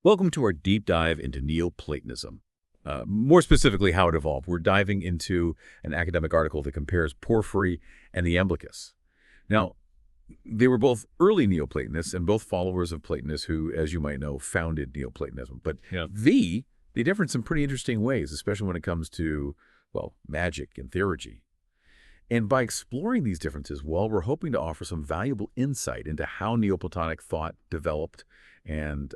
Welcome to our deep dive into Neoplatonism. More specifically, how it evolved. We're diving into an academic article that compares Porphyry and Iamblichus. Now, they were both early Neoplatonists and both followers of Plotinus who, as you might know, founded Neoplatonism. But Yeah. they differ in some pretty interesting ways, especially when it comes to, well, magic and theurgy. And by exploring these differences, well, we're hoping to offer some valuable insight into how Neoplatonic thought developed and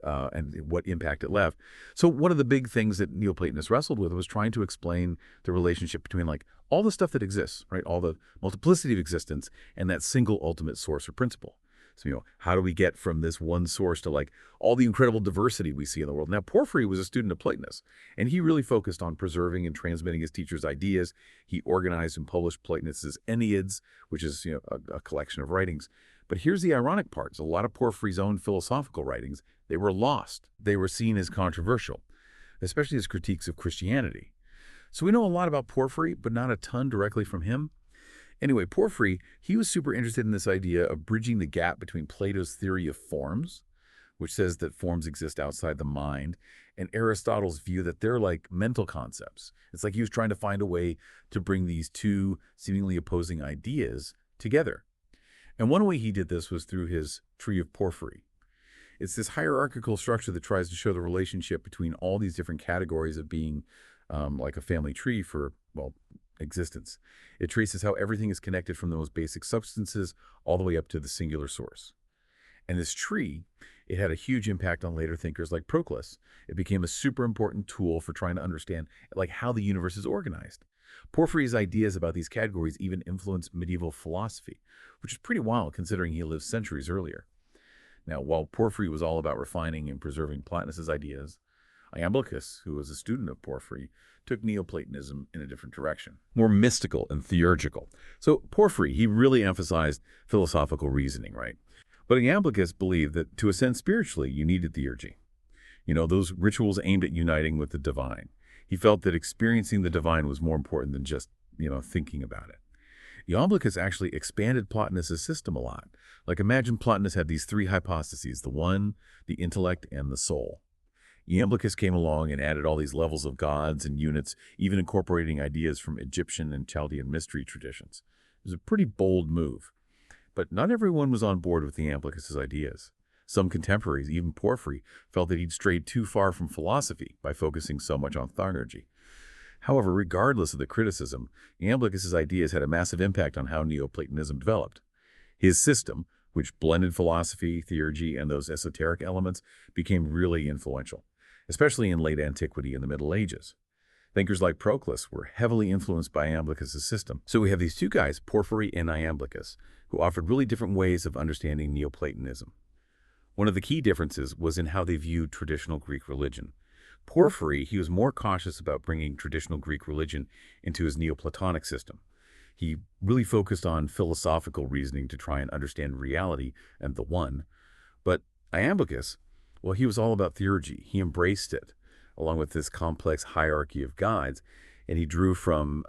what impact it left. So one of the big things that Neoplatonists wrestled with was trying to explain the relationship between like all the stuff that exists, right? All the multiplicity of existence and that single ultimate source or principle. So, how do we get from this one source to like all the incredible diversity we see in the world? Now, Porphyry was a student of Plotinus, and he really focused on preserving and transmitting his teacher's ideas. He organized and published Plotinus's Enneads, which is, a collection of writings. But here's the ironic part. A lot of Porphyry's own philosophical writings, they were lost. They were seen as controversial, especially his critiques of Christianity. So we know a lot about Porphyry, but not a ton directly from him. Anyway, Porphyry, he was super interested in this idea of bridging the gap between Plato's theory of forms, which says that forms exist outside the mind, and Aristotle's view that they're like mental concepts. It's like he was trying to find a way to bring these two seemingly opposing ideas together. And one way he did this was through his tree of Porphyry. It's this hierarchical structure that tries to show the relationship between all these different categories of being like a family tree for, well, existence. It traces how everything is connected from the most basic substances all the way up to the singular source. And this tree, it had a huge impact on later thinkers like Proclus. It became a super important tool for trying to understand like how the universe is organized. Porphyry's ideas about these categories even influenced medieval philosophy, which is pretty wild considering he lived centuries earlier. Now, while Porphyry was all about refining and preserving Plotinus's ideas, Iamblichus, who was a student of Porphyry, took Neoplatonism in a different direction, more mystical and theurgical. So Porphyry, he really emphasized philosophical reasoning, right? But Iamblichus believed that to ascend spiritually, you needed theurgy. Those rituals aimed at uniting with the divine. He felt that experiencing the divine was more important than just, thinking about it. Iamblichus actually expanded Plotinus' system a lot. Like imagine Plotinus had these three hypostases, the one, the intellect, and the soul. Iamblichus came along and added all these levels of gods and units, even incorporating ideas from Egyptian and Chaldean mystery traditions. It was a pretty bold move. But not everyone was on board with Iamblichus' ideas. Some contemporaries, even Porphyry, felt that he'd strayed too far from philosophy by focusing so much on theurgy. However, regardless of the criticism, Iamblichus' ideas had a massive impact on how Neoplatonism developed. His system, which blended philosophy, theurgy, and those esoteric elements, became really influential, especially in late antiquity and the Middle Ages. Thinkers like Proclus were heavily influenced by Iamblichus' system. So we have these two guys, Porphyry and Iamblichus, who offered really different ways of understanding Neoplatonism. One of the key differences was in how they viewed traditional Greek religion. Porphyry, he was more cautious about bringing traditional Greek religion into his Neoplatonic system. He really focused on philosophical reasoning to try and understand reality and the one. But Iamblichus, well, he was all about theurgy. He embraced it, along with this complex hierarchy of gods, and he drew from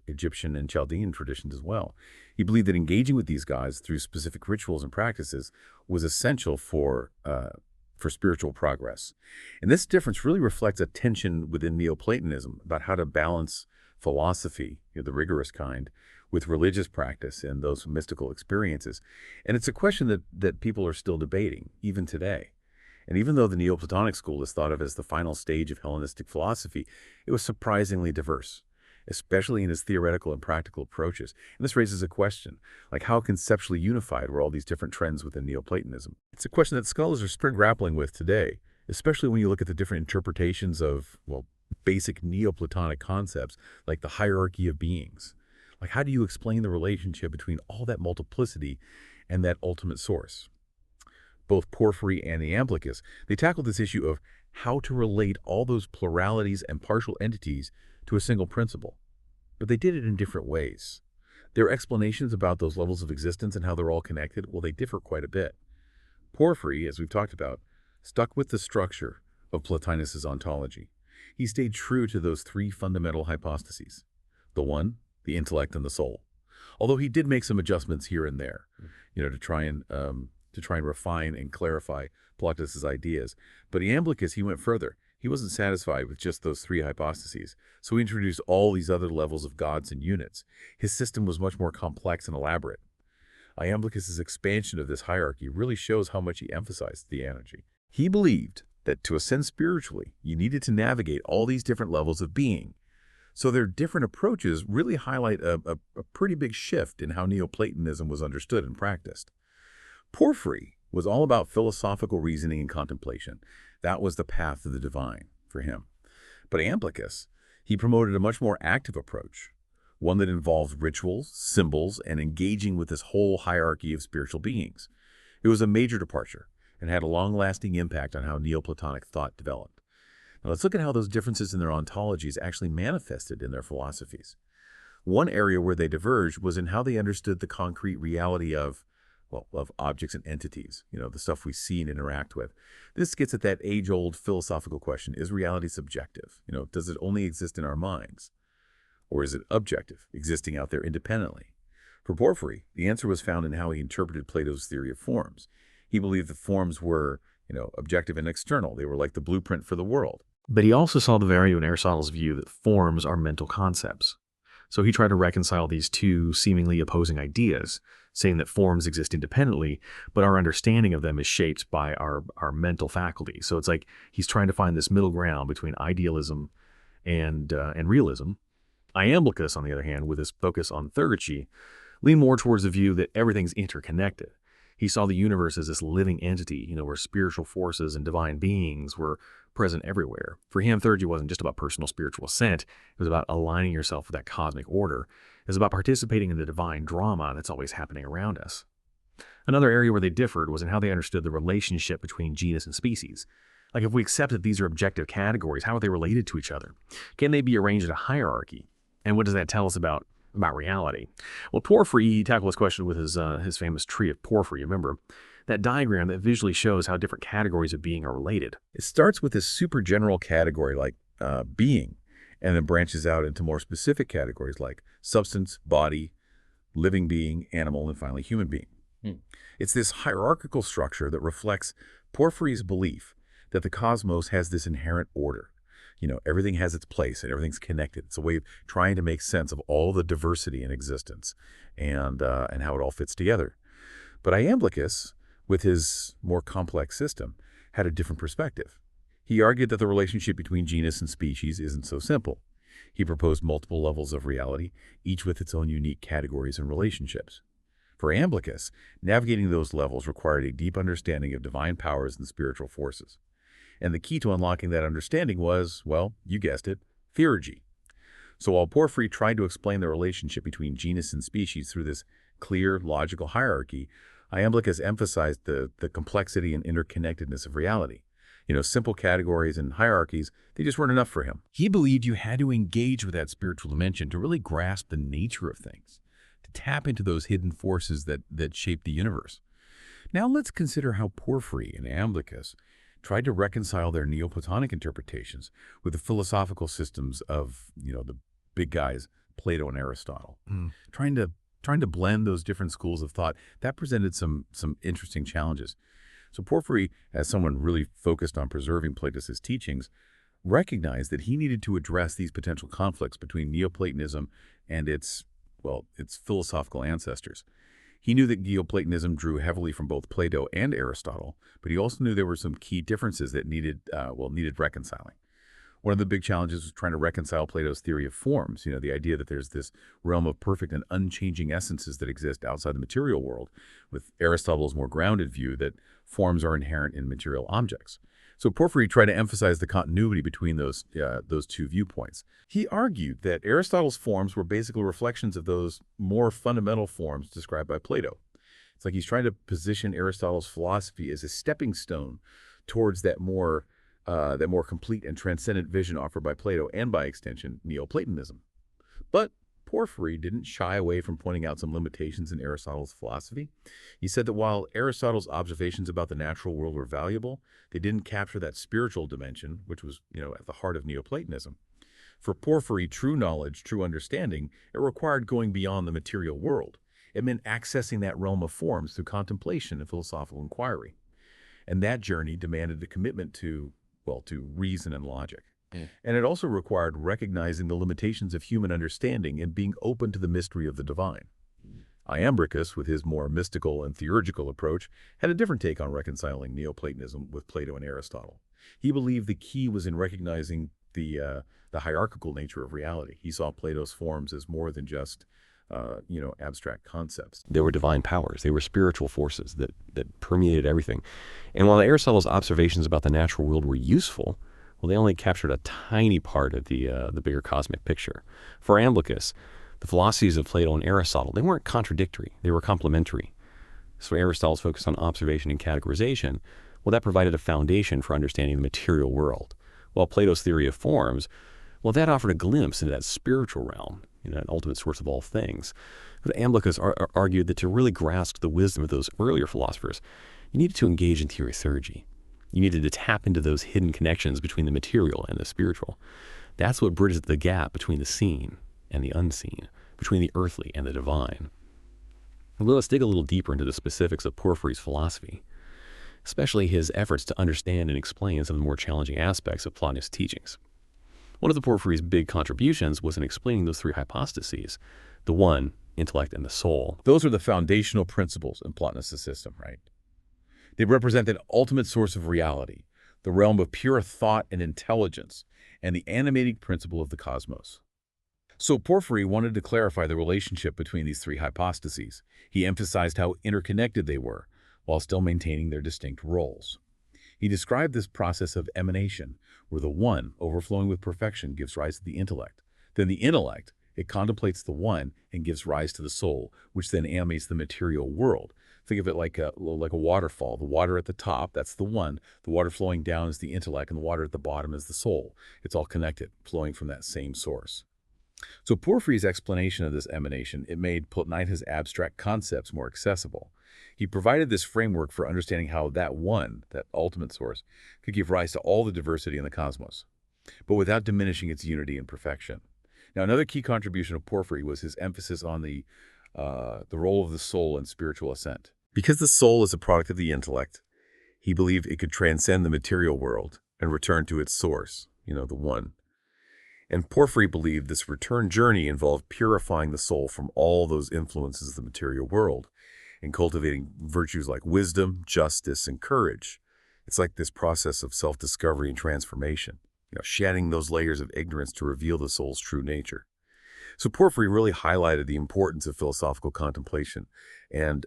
Egyptian and Chaldean traditions as well. He believed that engaging with these gods through specific rituals and practices was essential for spiritual progress. And this difference really reflects a tension within Neoplatonism about how to balance philosophy, the rigorous kind, with religious practice and those mystical experiences. And it's a question that people are still debating, even today. And even though the Neoplatonic school is thought of as the final stage of Hellenistic philosophy, it was surprisingly diverse, especially in its theoretical and practical approaches. And this raises a question, like how conceptually unified were all these different trends within Neoplatonism? It's a question that scholars are still grappling with today, especially when you look at the different interpretations of, well, basic Neoplatonic concepts, like the hierarchy of beings. Like how do you explain the relationship between all that multiplicity and that ultimate source? Both Porphyry and Iamblichus, they tackled this issue of how to relate all those pluralities and partial entities to a single principle. But they did it in different ways. Their explanations about those levels of existence and how they're all connected, well, they differ quite a bit. Porphyry, as we've talked about, stuck with the structure of Plotinus's ontology. He stayed true to those three fundamental hypostases, the one, the intellect, and the soul. Although he did make some adjustments here and there, to try and to try and refine and clarify Plotinus's ideas. But Iamblichus, he went further. He wasn't satisfied with just those three hypostases, so he introduced all these other levels of gods and units. His system was much more complex and elaborate. Iamblichus's expansion of this hierarchy really shows how much he emphasized theology. He believed that to ascend spiritually, you needed to navigate all these different levels of being. So their different approaches really highlight a pretty big shift in how Neoplatonism was understood and practiced. Porphyry was all about philosophical reasoning and contemplation. That was the path of the divine for him. But Iamblichus, he promoted a much more active approach, one that involved rituals, symbols, and engaging with this whole hierarchy of spiritual beings. It was a major departure and had a long-lasting impact on how Neoplatonic thought developed. Now let's look at how those differences in their ontologies actually manifested in their philosophies. One area where they diverged was in how they understood the concrete reality of objects and entities, the stuff we see and interact with. This gets at that age-old philosophical question, is reality subjective? Does it only exist in our minds? Or is it objective, existing out there independently? For Porphyry, the answer was found in how he interpreted Plato's theory of forms. He believed the forms were, objective and external. They were like the blueprint for the world. But he also saw the value in Aristotle's view that forms are mental concepts. So he tried to reconcile these two seemingly opposing ideas, saying that forms exist independently, but our understanding of them is shaped by our mental faculty. So it's like he's trying to find this middle ground between idealism and realism. Iamblichus, on the other hand, with his focus on theurgy, leaned more towards the view that everything's interconnected. He saw the universe as this living entity, where spiritual forces and divine beings were present everywhere. For him, theurgy wasn't just about personal spiritual ascent. It was about aligning yourself with that cosmic order. It was about participating in the divine drama that's always happening around us. Another area where they differed was in how they understood the relationship between genus and species. Like, if we accept that these are objective categories, how are they related to each other? Can they be arranged in a hierarchy? And what does that tell us about reality? Well, Porphyry tackled this question with his famous tree of porphyry. Remember that diagram that visually shows how different categories of being are related. It starts with this super general category like being, and then branches out into more specific categories like substance, body, living being, animal, and finally human being. It's this hierarchical structure that reflects Porphyry's belief that the cosmos has this inherent order. Everything has its place and everything's connected. It's a way of trying to make sense of all the diversity in existence and how it all fits together. But Iamblichus, with his more complex system, had a different perspective. He argued that the relationship between genus and species isn't so simple. He proposed multiple levels of reality, each with its own unique categories and relationships. For Iamblichus, navigating those levels required a deep understanding of divine powers and spiritual forces. And the key to unlocking that understanding was, well, you guessed it, theurgy. So while Porphyry tried to explain the relationship between genus and species through this clear, logical hierarchy, Iamblichus emphasized the complexity and interconnectedness of reality. Simple categories and hierarchies, they just weren't enough for him. He believed you had to engage with that spiritual dimension to really grasp the nature of things, to tap into those hidden forces that shape the universe. Now let's consider how Porphyry and Iamblichus tried to reconcile their Neoplatonic interpretations with the philosophical systems of, the big guys, Plato and Aristotle. Trying to blend those different schools of thought, that presented some interesting challenges. So Porphyry, as someone really focused on preserving Plato's teachings, recognized that he needed to address these potential conflicts between Neoplatonism and its philosophical ancestors. He knew that Neoplatonism drew heavily from both Plato and Aristotle, but he also knew there were some key differences that needed reconciling. One of the big challenges was trying to reconcile Plato's theory of forms, the idea that there's this realm of perfect and unchanging essences that exist outside the material world, with Aristotle's more grounded view that forms are inherent in material objects. So Porphyry tried to emphasize the continuity between those two viewpoints. He argued that Aristotle's forms were basically reflections of those more fundamental forms described by Plato. It's like he's trying to position Aristotle's philosophy as a stepping stone towards that more complete and transcendent vision offered by Plato and, by extension, Neoplatonism. But Porphyry didn't shy away from pointing out some limitations in Aristotle's philosophy. He said that while Aristotle's observations about the natural world were valuable, they didn't capture that spiritual dimension, which was, at the heart of Neoplatonism. For Porphyry, true knowledge, true understanding, it required going beyond the material world. It meant accessing that realm of forms through contemplation and philosophical inquiry. And that journey demanded a commitment to, well, to reason and logic. And it also required recognizing the limitations of human understanding and being open to the mystery of the divine. Iamblichus, with his more mystical and theurgical approach, had a different take on reconciling Neoplatonism with Plato and Aristotle. He believed the key was in recognizing the hierarchical nature of reality. He saw Plato's forms as more than just, abstract concepts. They were divine powers. They were spiritual forces that permeated everything. And while Aristotle's observations about the natural world were useful, well, they only captured a tiny part of the bigger cosmic picture. For Iamblichus, the philosophies of Plato and Aristotle, they weren't contradictory. They were complementary. So Aristotle's focus on observation and categorization, well, that provided a foundation for understanding the material world. While Plato's theory of forms, well, that offered a glimpse into that spiritual realm, an ultimate source of all things. But Iamblichus argued that to really grasp the wisdom of those earlier philosophers, you needed to engage in theory. You needed to tap into those hidden connections between the material and the spiritual. That's what bridges the gap between the seen and the unseen, between the earthly and the divine. Well, let's dig a little deeper into the specifics of Porphyry's philosophy, especially his efforts to understand and explain some of the more challenging aspects of Plotinus' teachings. One of the Porphyry's big contributions was in explaining those three hypostases, the one, intellect, and the soul. Those are the foundational principles in Plotinus' system, right? They represent an ultimate source of reality, the realm of pure thought and intelligence, and the animating principle of the cosmos. So Porphyry wanted to clarify the relationship between these three hypostases. He emphasized how interconnected they were, while still maintaining their distinct roles. He described this process of emanation, where the one, overflowing with perfection, gives rise to the intellect. Then the intellect, it contemplates the one and gives rise to the soul, which then animates the material world. Think of it like a waterfall. The water at the top, that's the one. The water flowing down is the intellect, and the water at the bottom is the soul. It's all connected, flowing from that same source. So Porphyry's explanation of this emanation, it made Plotinus' abstract concepts more accessible. He provided this framework for understanding how that one, that ultimate source, could give rise to all the diversity in the cosmos, but without diminishing its unity and perfection. Now, another key contribution of Porphyry was his emphasis on the role of the soul in spiritual ascent. Because the soul is a product of the intellect, he believed it could transcend the material world and return to its source, the one. And Porphyry believed this return journey involved purifying the soul from all those influences of the material world and cultivating virtues like wisdom, justice, and courage. It's like this process of self-discovery and transformation, shedding those layers of ignorance to reveal the soul's true nature. So Porphyry really highlighted the importance of philosophical contemplation and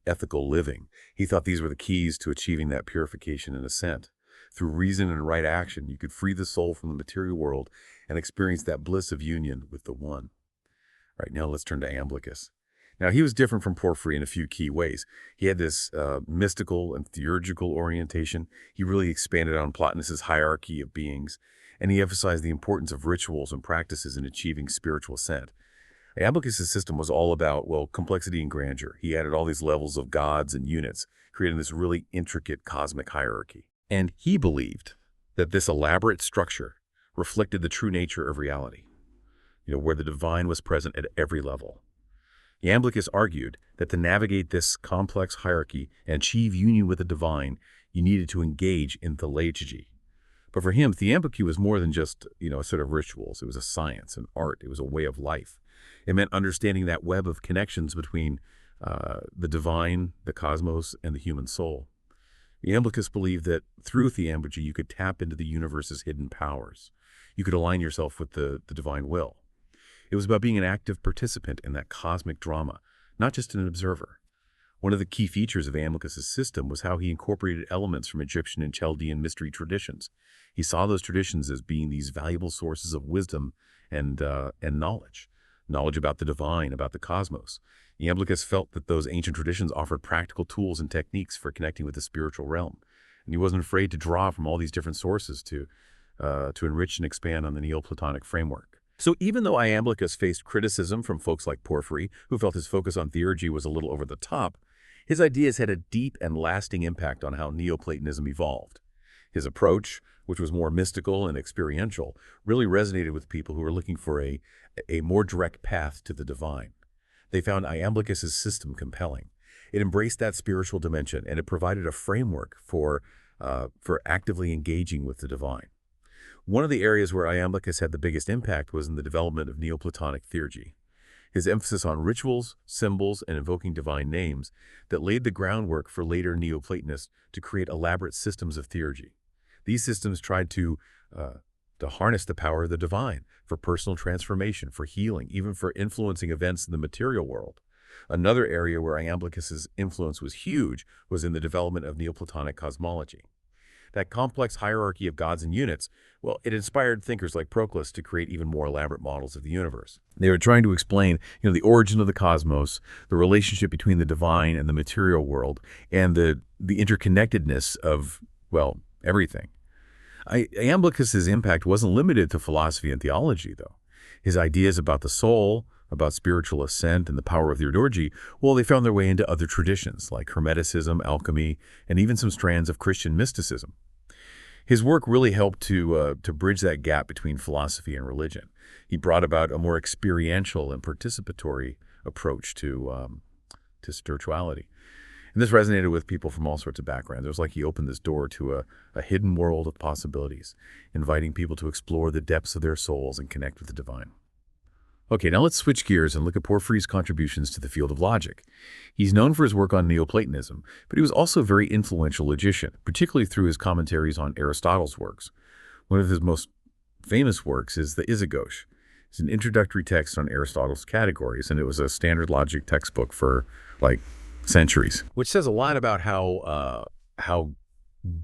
ethical living. He thought these were the keys to achieving that purification and ascent. Through reason and right action, you could free the soul from the material world and experience that bliss of union with the one. Right, now let's turn to Iamblichus. Now, he was different from Porphyry in a few key ways. He had this mystical and theurgical orientation. He really expanded on Plotinus' hierarchy of beings, and he emphasized the importance of rituals and practices in achieving spiritual ascent. Iamblichus' system was all about, complexity and grandeur. He added all these levels of gods and units, creating this really intricate cosmic hierarchy. And he believed that this elaborate structure reflected the true nature of reality, where the divine was present at every level. Iamblichus argued that to navigate this complex hierarchy and achieve union with the divine, you needed to engage in theology. But for him, theology was more than just, a set of rituals. It was a science, an art. It was a way of life. It meant understanding that web of connections between the divine, the cosmos, and the human soul. Iamblichus believed that through theology, you could tap into the universe's hidden powers. You could align yourself with the divine will. It was about being an active participant in that cosmic drama, not just an observer. One of the key features of Iamblichus' system was how he incorporated elements from Egyptian and Chaldean mystery traditions. He saw those traditions as being these valuable sources of wisdom and knowledge about the divine, about the cosmos. Iamblichus felt that those ancient traditions offered practical tools and techniques for connecting with the spiritual realm, and he wasn't afraid to draw from all these different sources to enrich and expand on the Neoplatonic framework. So even though Iamblichus faced criticism from folks like Porphyry, who felt his focus on theurgy was a little over the top, his ideas had a deep and lasting impact on how Neoplatonism evolved. His approach, which was more mystical and experiential, really resonated with people who were looking for a more direct path to the divine. They found Iamblichus' system compelling. It embraced that spiritual dimension, and it provided a framework for actively engaging with the divine. One of the areas where Iamblichus had the biggest impact was in the development of Neoplatonic theurgy. His emphasis on rituals, symbols, and invoking divine names that laid the groundwork for later Neoplatonists to create elaborate systems of theurgy. These systems tried to harness the power of the divine for personal transformation, for healing, even for influencing events in the material world. Another area where Iamblichus' influence was huge was in the development of Neoplatonic cosmology. That complex hierarchy of gods and units, well, it inspired thinkers like Proclus to create even more elaborate models of the universe. They were trying to explain, the origin of the cosmos, the relationship between the divine and the material world, and the interconnectedness of, well, everything. Iamblichus' impact wasn't limited to philosophy and theology, though. His ideas about the soul, about spiritual ascent and the power of the theurgy, well, they found their way into other traditions like Hermeticism, alchemy, and even some strands of Christian mysticism. His work really helped to bridge that gap between philosophy and religion. He brought about a more experiential and participatory approach to spirituality. And this resonated with people from all sorts of backgrounds. It was like he opened this door to a hidden world of possibilities, inviting people to explore the depths of their souls and connect with the divine. Okay, now let's switch gears and look at Porphyry's contributions to the field of logic. He's known for his work on Neoplatonism, but he was also a very influential logician, particularly through his commentaries on Aristotle's works. One of his most famous works is the Isagoge. It's an introductory text on Aristotle's categories, and it was a standard logic textbook for, centuries. Which says a lot about how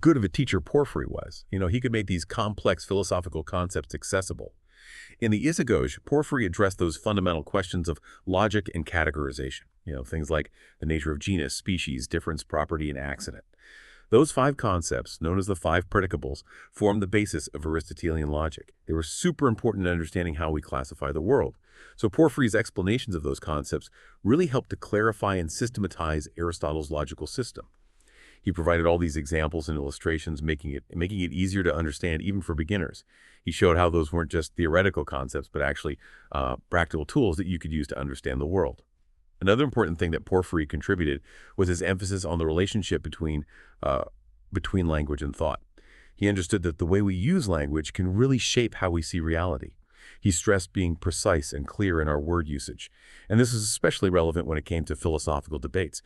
good of a teacher Porphyry was. He could make these complex philosophical concepts accessible. In the Isagoge, Porphyry addressed those fundamental questions of logic and categorization, things like the nature of genus, species, difference, property, and accident. Those 5 concepts, known as the 5 predicables, form the basis of Aristotelian logic. They were super important in understanding how we classify the world. So Porphyry's explanations of those concepts really helped to clarify and systematize Aristotle's logical system. He provided all these examples and illustrations, making it easier to understand even for beginners. He showed how those weren't just theoretical concepts, but actually practical tools that you could use to understand the world. Another important thing that Porphyry contributed was his emphasis on the relationship between language and thought. He understood that the way we use language can really shape how we see reality. He stressed being precise and clear in our word usage. And this is especially relevant when it came to philosophical debates.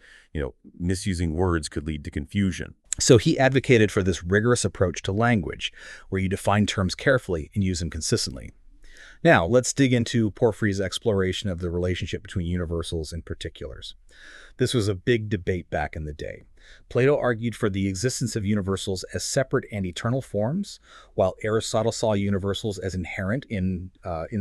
Misusing words could lead to confusion. So he advocated for this rigorous approach to language, where you define terms carefully and use them consistently. Now, let's dig into Porphyry's exploration of the relationship between universals and particulars. This was a big debate back in the day. Plato argued for the existence of universals as separate and eternal forms, while Aristotle saw universals as inherent in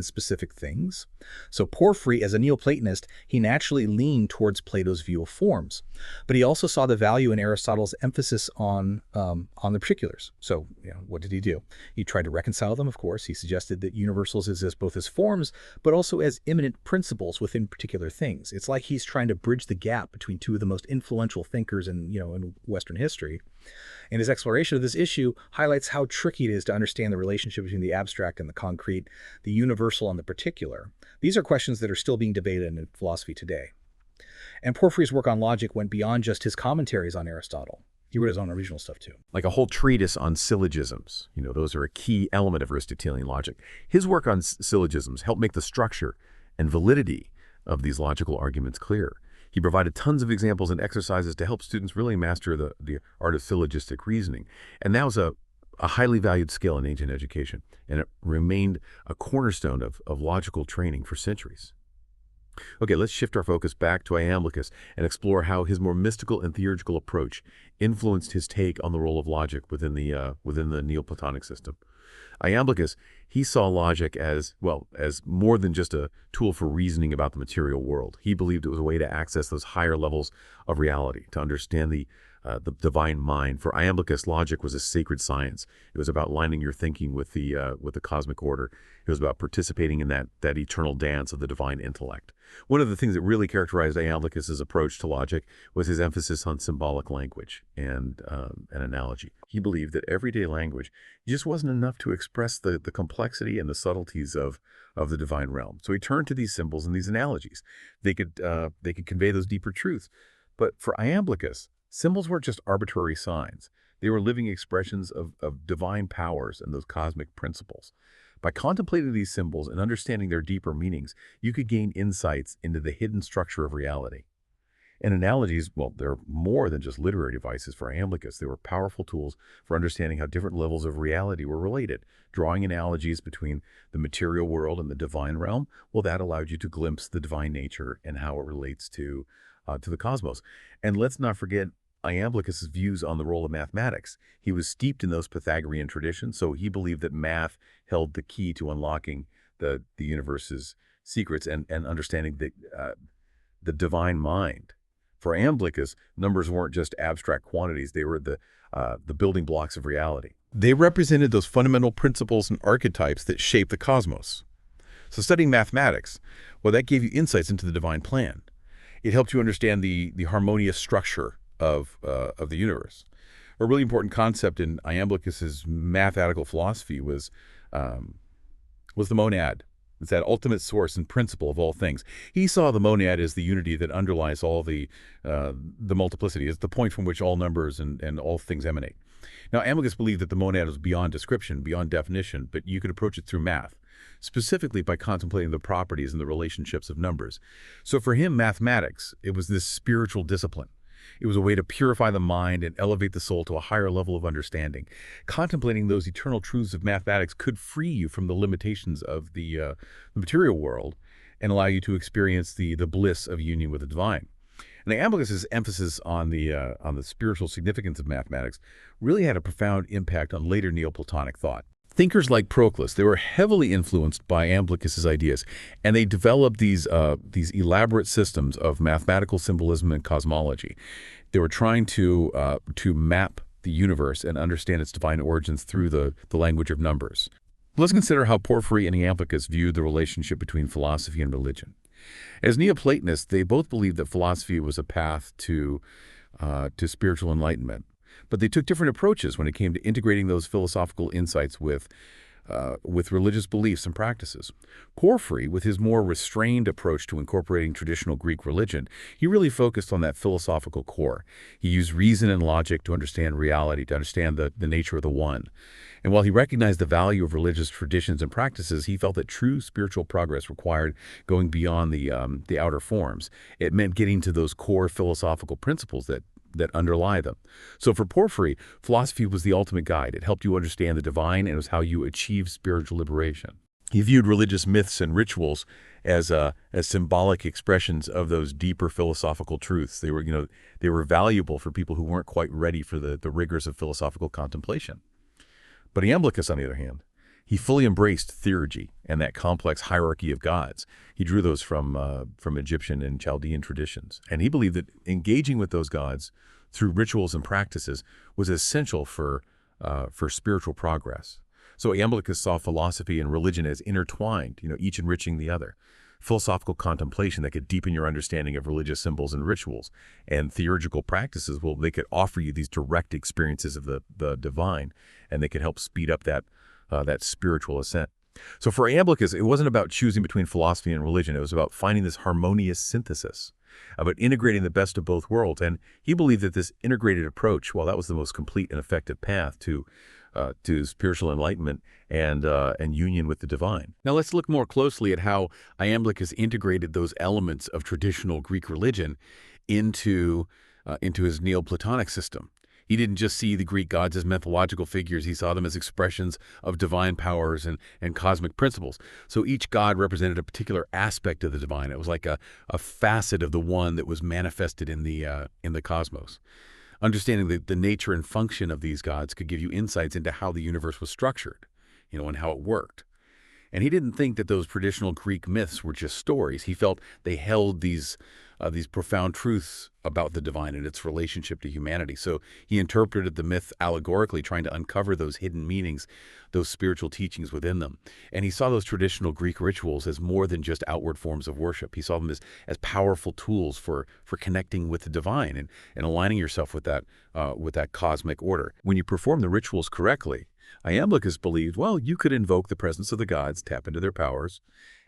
specific things. So Porphyry, as a Neoplatonist, he naturally leaned towards Plato's view of forms, but he also saw the value in Aristotle's emphasis on the particulars. So, what did he do? He tried to reconcile them, of course. He suggested that universals exist both as forms, but also as immanent principles within particular things. It's like he's trying to bridge the gap between two of the most influential thinkers in Western history. And his exploration of this issue highlights how tricky it is to understand the relationship between the abstract and the concrete, the universal and the particular. These are questions that are still being debated in philosophy today. And Porphyry's work on logic went beyond just his commentaries on Aristotle. He wrote his own original stuff too. Like a whole treatise on syllogisms. Those are a key element of Aristotelian logic. His work on syllogisms helped make the structure and validity of these logical arguments clear. He provided tons of examples and exercises to help students really master the art of syllogistic reasoning. And that was a highly valued skill in ancient education, and it remained a cornerstone of logical training for centuries. Okay, let's shift our focus back to Iamblichus and explore how his more mystical and theurgical approach influenced his take on the role of logic within the Neoplatonic system. Iamblichus, he saw logic as more than just a tool for reasoning about the material world. He believed it was a way to access those higher levels of reality, to understand the the divine mind. For Iamblichus, logic was a sacred science. It was about lining your thinking with the cosmic order. It was about participating in that eternal dance of the divine intellect. One of the things that really characterized Iamblichus's approach to logic was his emphasis on symbolic language and an analogy. He believed that everyday language just wasn't enough to express the complexity and the subtleties of the divine realm. So he turned to these symbols and these analogies. They could convey those deeper truths. But for Iamblichus, symbols weren't just arbitrary signs. They were living expressions of divine powers and those cosmic principles. By contemplating these symbols and understanding their deeper meanings, you could gain insights into the hidden structure of reality. And analogies, well, they're more than just literary devices for Iamblichus. They were powerful tools for understanding how different levels of reality were related. Drawing analogies between the material world and the divine realm, well, that allowed you to glimpse the divine nature and how it relates to the cosmos. And let's not forget Iamblichus' views on the role of mathematics. He was steeped in those Pythagorean traditions, so he believed that math held the key to unlocking the universe's secrets and understanding the divine mind. For Iamblichus, numbers weren't just abstract quantities. They were the building blocks of reality. They represented those fundamental principles and archetypes that shape the cosmos. So studying mathematics, well, that gave you insights into the divine plan. It helped you understand the harmonious structure of the universe. A really important concept in Iamblichus's mathematical philosophy was the monad. It's that ultimate source and principle of all things. He saw the monad as the unity that underlies all the multiplicity. It's the point from which all numbers and all things emanate. Now, Iamblichus believed that the monad was beyond description, beyond definition, but you could approach it through math, specifically by contemplating the properties and the relationships of numbers. So for him, mathematics, it was this spiritual discipline. It was a way to purify the mind and elevate the soul to a higher level of understanding. Contemplating those eternal truths of mathematics could free you from the limitations of the material world and allow you to experience the bliss of union with the divine. And Iamblichus's emphasis on the spiritual significance of mathematics really had a profound impact on later Neoplatonic thought. Thinkers like Proclus, they were heavily influenced by Iamblichus's ideas, and they developed these elaborate systems of mathematical symbolism and cosmology. They were trying to map the universe and understand its divine origins through the language of numbers. Let's consider how Porphyry and Iamblichus viewed the relationship between philosophy and religion. As Neoplatonists, they both believed that philosophy was a path to spiritual enlightenment. But they took different approaches when it came to integrating those philosophical insights with religious beliefs and practices. Porphyry, with his more restrained approach to incorporating traditional Greek religion, he really focused on that philosophical core. He used reason and logic to understand reality, to understand the nature of the one. And while he recognized the value of religious traditions and practices, he felt that true spiritual progress required going beyond the outer forms. It meant getting to those core philosophical principles that underlie them. So for Porphyry, philosophy was the ultimate guide. It helped you understand the divine, and it was how you achieve spiritual liberation. He viewed religious myths and rituals as symbolic expressions of those deeper philosophical truths. They were valuable for people who weren't quite ready for the rigors of philosophical contemplation. But Iamblichus, on the other hand, he fully embraced theurgy and that complex hierarchy of gods. He drew those from Egyptian and Chaldean traditions. And he believed that engaging with those gods through rituals and practices was essential for spiritual progress. So Iamblichus saw philosophy and religion as intertwined, each enriching the other. Philosophical contemplation that could deepen your understanding of religious symbols and rituals, and theurgical practices, well, they could offer you these direct experiences of the divine, and they could help speed up that spiritual ascent. So for Iamblichus, it wasn't about choosing between philosophy and religion. It was about finding this harmonious synthesis, about integrating the best of both worlds. And he believed that this integrated approach, well, that was the most complete and effective path to spiritual enlightenment and union with the divine. Now let's look more closely at how Iamblichus integrated those elements of traditional Greek religion into his Neoplatonic system. He didn't just see the Greek gods as mythological figures. He saw them as expressions of divine powers and cosmic principles. So each god represented a particular aspect of the divine. It was like a facet of the one that was manifested in the cosmos. Understanding the nature and function of these gods could give you insights into how the universe was structured, and how it worked. And he didn't think that those traditional Greek myths were just stories. He felt they held these profound truths about the divine and its relationship to humanity. So he interpreted the myth allegorically, trying to uncover those hidden meanings, those spiritual teachings within them. And he saw those traditional Greek rituals as more than just outward forms of worship. He saw them as powerful tools for connecting with the divine and aligning yourself with that cosmic order. When you perform the rituals correctly, Iamblichus believed, well, you could invoke the presence of the gods, tap into their powers,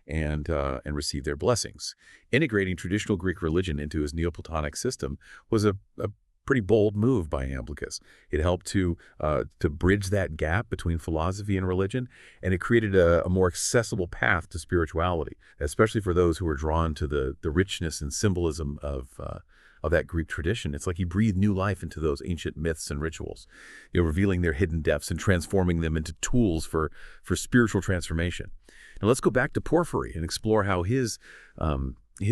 and receive their blessings. Integrating traditional Greek religion into his Neoplatonic system was a pretty bold move by Iamblichus. It helped to bridge that gap between philosophy and religion, and it created a more accessible path to spirituality, especially for those who were drawn to the richness and symbolism of that Greek tradition. It's like he breathed new life into those ancient myths and rituals, revealing their hidden depths and transforming them into tools for spiritual transformation. Now let's go back to Porphyry and explore how his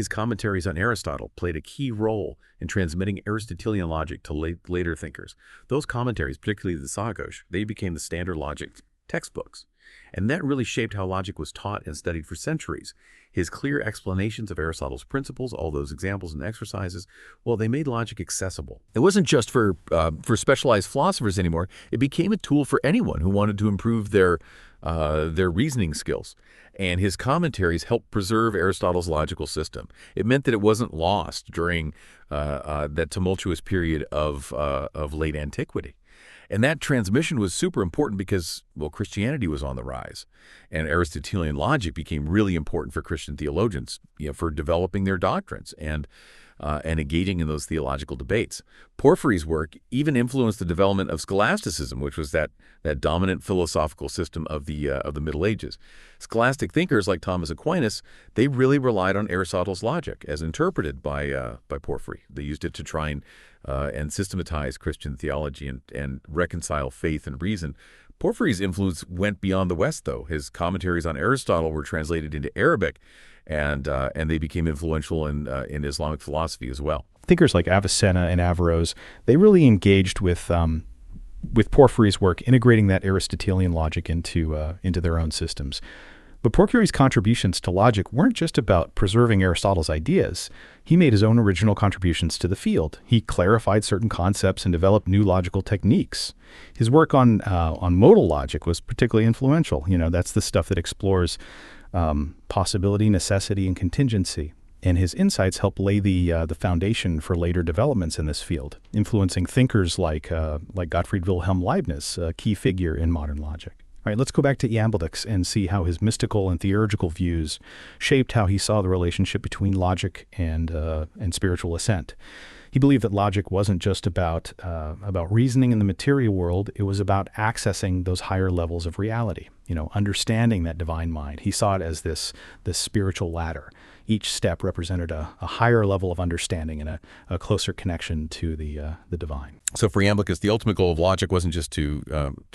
commentaries on Aristotle played a key role in transmitting Aristotelian logic to later thinkers. Those commentaries, particularly the Sagos, they became the standard logic textbooks. And that really shaped how logic was taught and studied for centuries. His clear explanations of Aristotle's principles, all those examples and exercises, well, they made logic accessible. It wasn't just for specialized philosophers anymore. It became a tool for anyone who wanted to improve their reasoning skills. And his commentaries helped preserve Aristotle's logical system. It meant that it wasn't lost during that tumultuous period of late antiquity. And that transmission was super important because, well, Christianity was on the rise, and Aristotelian logic became really important for Christian theologians, for developing their doctrines and engaging in those theological debates. Porphyry's work even influenced the development of scholasticism, which was that dominant philosophical system of the Middle Ages. Scholastic thinkers like Thomas Aquinas, they really relied on Aristotle's logic as interpreted by Porphyry. They used it to try and systematize Christian theology and reconcile faith and reason. Porphyry's influence went beyond the West, though. His commentaries on Aristotle were translated into Arabic, and they became influential in Islamic philosophy as well. Thinkers like Avicenna and Averroes, they really engaged with Porphyry's work, integrating that Aristotelian logic into their own systems. But Porphyry's contributions to logic weren't just about preserving Aristotle's ideas. He made his own original contributions to the field. He clarified certain concepts and developed new logical techniques. His work on modal logic was particularly influential. That's the stuff that explores possibility, necessity, and contingency. And his insights helped lay the foundation for later developments in this field, influencing thinkers like Gottfried Wilhelm Leibniz, a key figure in modern logic. All right, let's go back to Iamblichus and see how his mystical and theurgical views shaped how he saw the relationship between logic and spiritual ascent. He believed that logic wasn't just about reasoning in the material world. It was about accessing those higher levels of reality, understanding that divine mind. He saw it as this spiritual ladder. Each step represented a higher level of understanding and a closer connection to the divine. So for Iamblichus, the ultimate goal of logic wasn't just to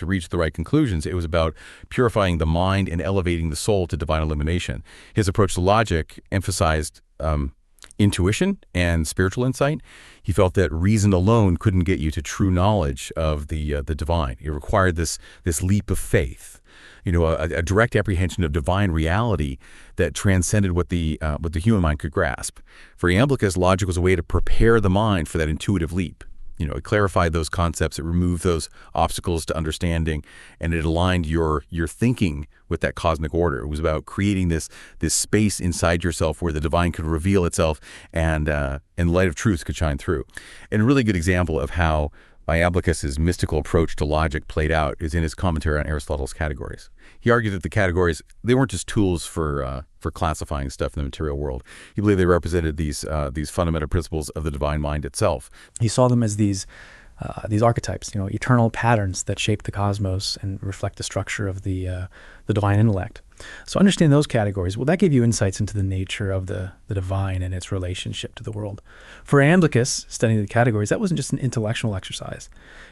reach the right conclusions. It was about purifying the mind and elevating the soul to divine illumination. His approach to logic emphasized intuition and spiritual insight. He felt that reason alone couldn't get you to true knowledge of the divine. It required this leap of faith, a direct apprehension of divine reality that transcended what the human mind could grasp. For Iamblichus, logic was a way to prepare the mind for that intuitive leap. It clarified those concepts, it removed those obstacles to understanding, and it aligned your thinking with that cosmic order. It was about creating this space inside yourself where the divine could reveal itself and the light of truth could shine through. And a really good example of how Iamblichus's mystical approach to logic played out is in his commentary on Aristotle's categories. He argued that the categories, they weren't just tools for classifying stuff in the material world. He believed they represented these fundamental principles of the divine mind itself. He saw them as these archetypes, eternal patterns that shape the cosmos and reflect the structure of the divine intellect. So understanding those categories, well, that gave you insights into the nature of the divine and its relationship to the world. For Iamblichus, studying the categories, that wasn't just an intellectual exercise.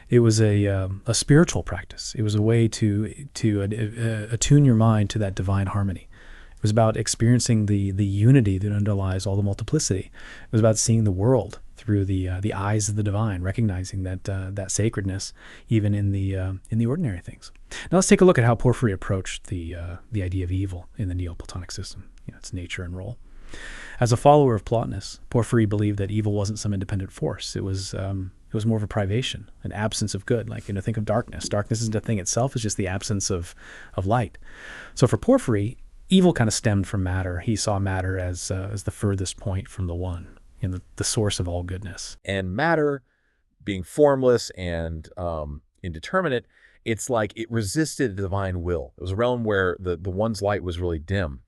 It was a spiritual practice. It was a way to attune your mind to that divine harmony. It was about experiencing the unity that underlies all the multiplicity. It was about seeing the world through the eyes of the divine, recognizing that sacredness even in the ordinary things. Now let's take a look at how Porphyry approached the idea of evil in the Neoplatonic system, its nature and role. As a follower of Plotinus, Porphyry believed that evil wasn't some independent force. It was more of a privation, an absence of good. Like, think of darkness. Darkness isn't a thing itself, it's just the absence of light. So for Porphyry, evil kind of stemmed from matter. He saw matter as the furthest point from the one, the source of all goodness. And matter, being formless and indeterminate, it's like it resisted the divine will. It was a realm where the one's light was really dim.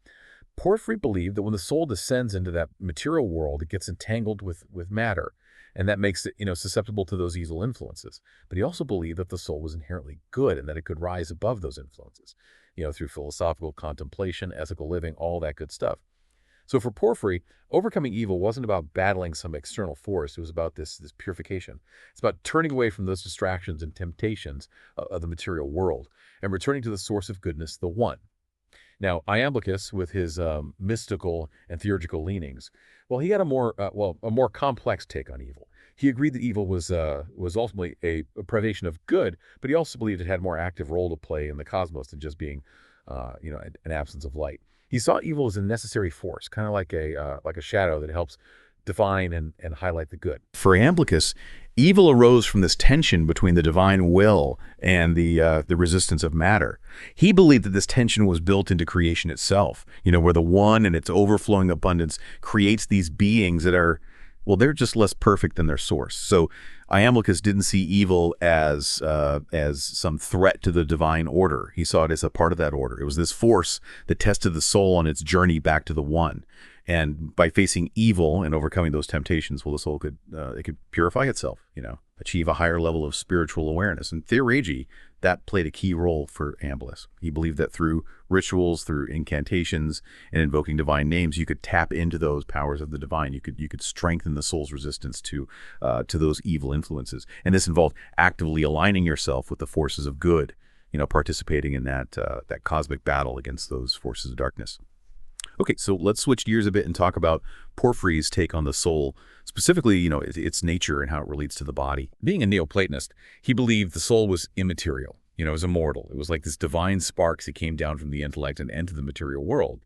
Porphyry believed that when the soul descends into that material world, it gets entangled with matter, and that makes it, susceptible to those evil influences. But he also believed that the soul was inherently good and that it could rise above those influences, through philosophical contemplation, ethical living, all that good stuff. So for Porphyry, overcoming evil wasn't about battling some external force. It was about this purification. It's about turning away from those distractions and temptations of the material world and returning to the source of goodness, the one. Now, Iamblichus, with his mystical and theurgical leanings, he had a more complex take on evil. He agreed that evil was ultimately a privation of good, but he also believed it had a more active role to play in the cosmos than just being, an absence of light. He saw evil as a necessary force, kind of like a shadow that helps define and highlight the good. For Iamblichus, evil arose from this tension between the divine will and the resistance of matter. He believed that this tension was built into creation itself, where the one and its overflowing abundance creates these beings that are, they're just less perfect than their source. So Iamblichus didn't see evil as some threat to the divine order. He saw it as a part of that order. It was this force that tested the soul on its journey back to the one. And by facing evil and overcoming those temptations, the soul could purify itself, achieve a higher level of spiritual awareness. And theurgy, that played a key role for Iamblichus. He believed that through rituals, through incantations, and invoking divine names, you could tap into those powers of the divine. You could strengthen the soul's resistance to those evil influences. And this involved actively aligning yourself with the forces of good, participating in that cosmic battle against those forces of darkness. Okay, so let's switch gears a bit and talk about Porphyry's take on the soul, specifically, its nature and how it relates to the body. Being a Neoplatonist, he believed the soul was immaterial, it was immortal. It was like this divine spark that came down from the intellect and entered the material world.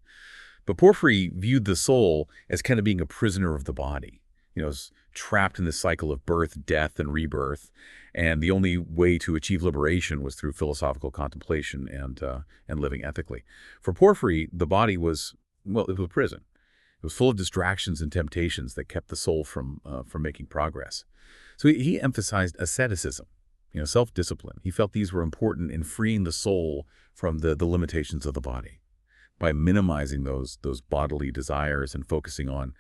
But Porphyry viewed the soul as kind of being a prisoner of the body, as trapped in this cycle of birth, death, and rebirth. And the only way to achieve liberation was through philosophical contemplation and living ethically. For Porphyry, the body was, it was a prison. It was full of distractions and temptations that kept the soul from making progress. So he emphasized asceticism, self-discipline. He felt these were important in freeing the soul from the limitations of the body. By minimizing those bodily desires and focusing on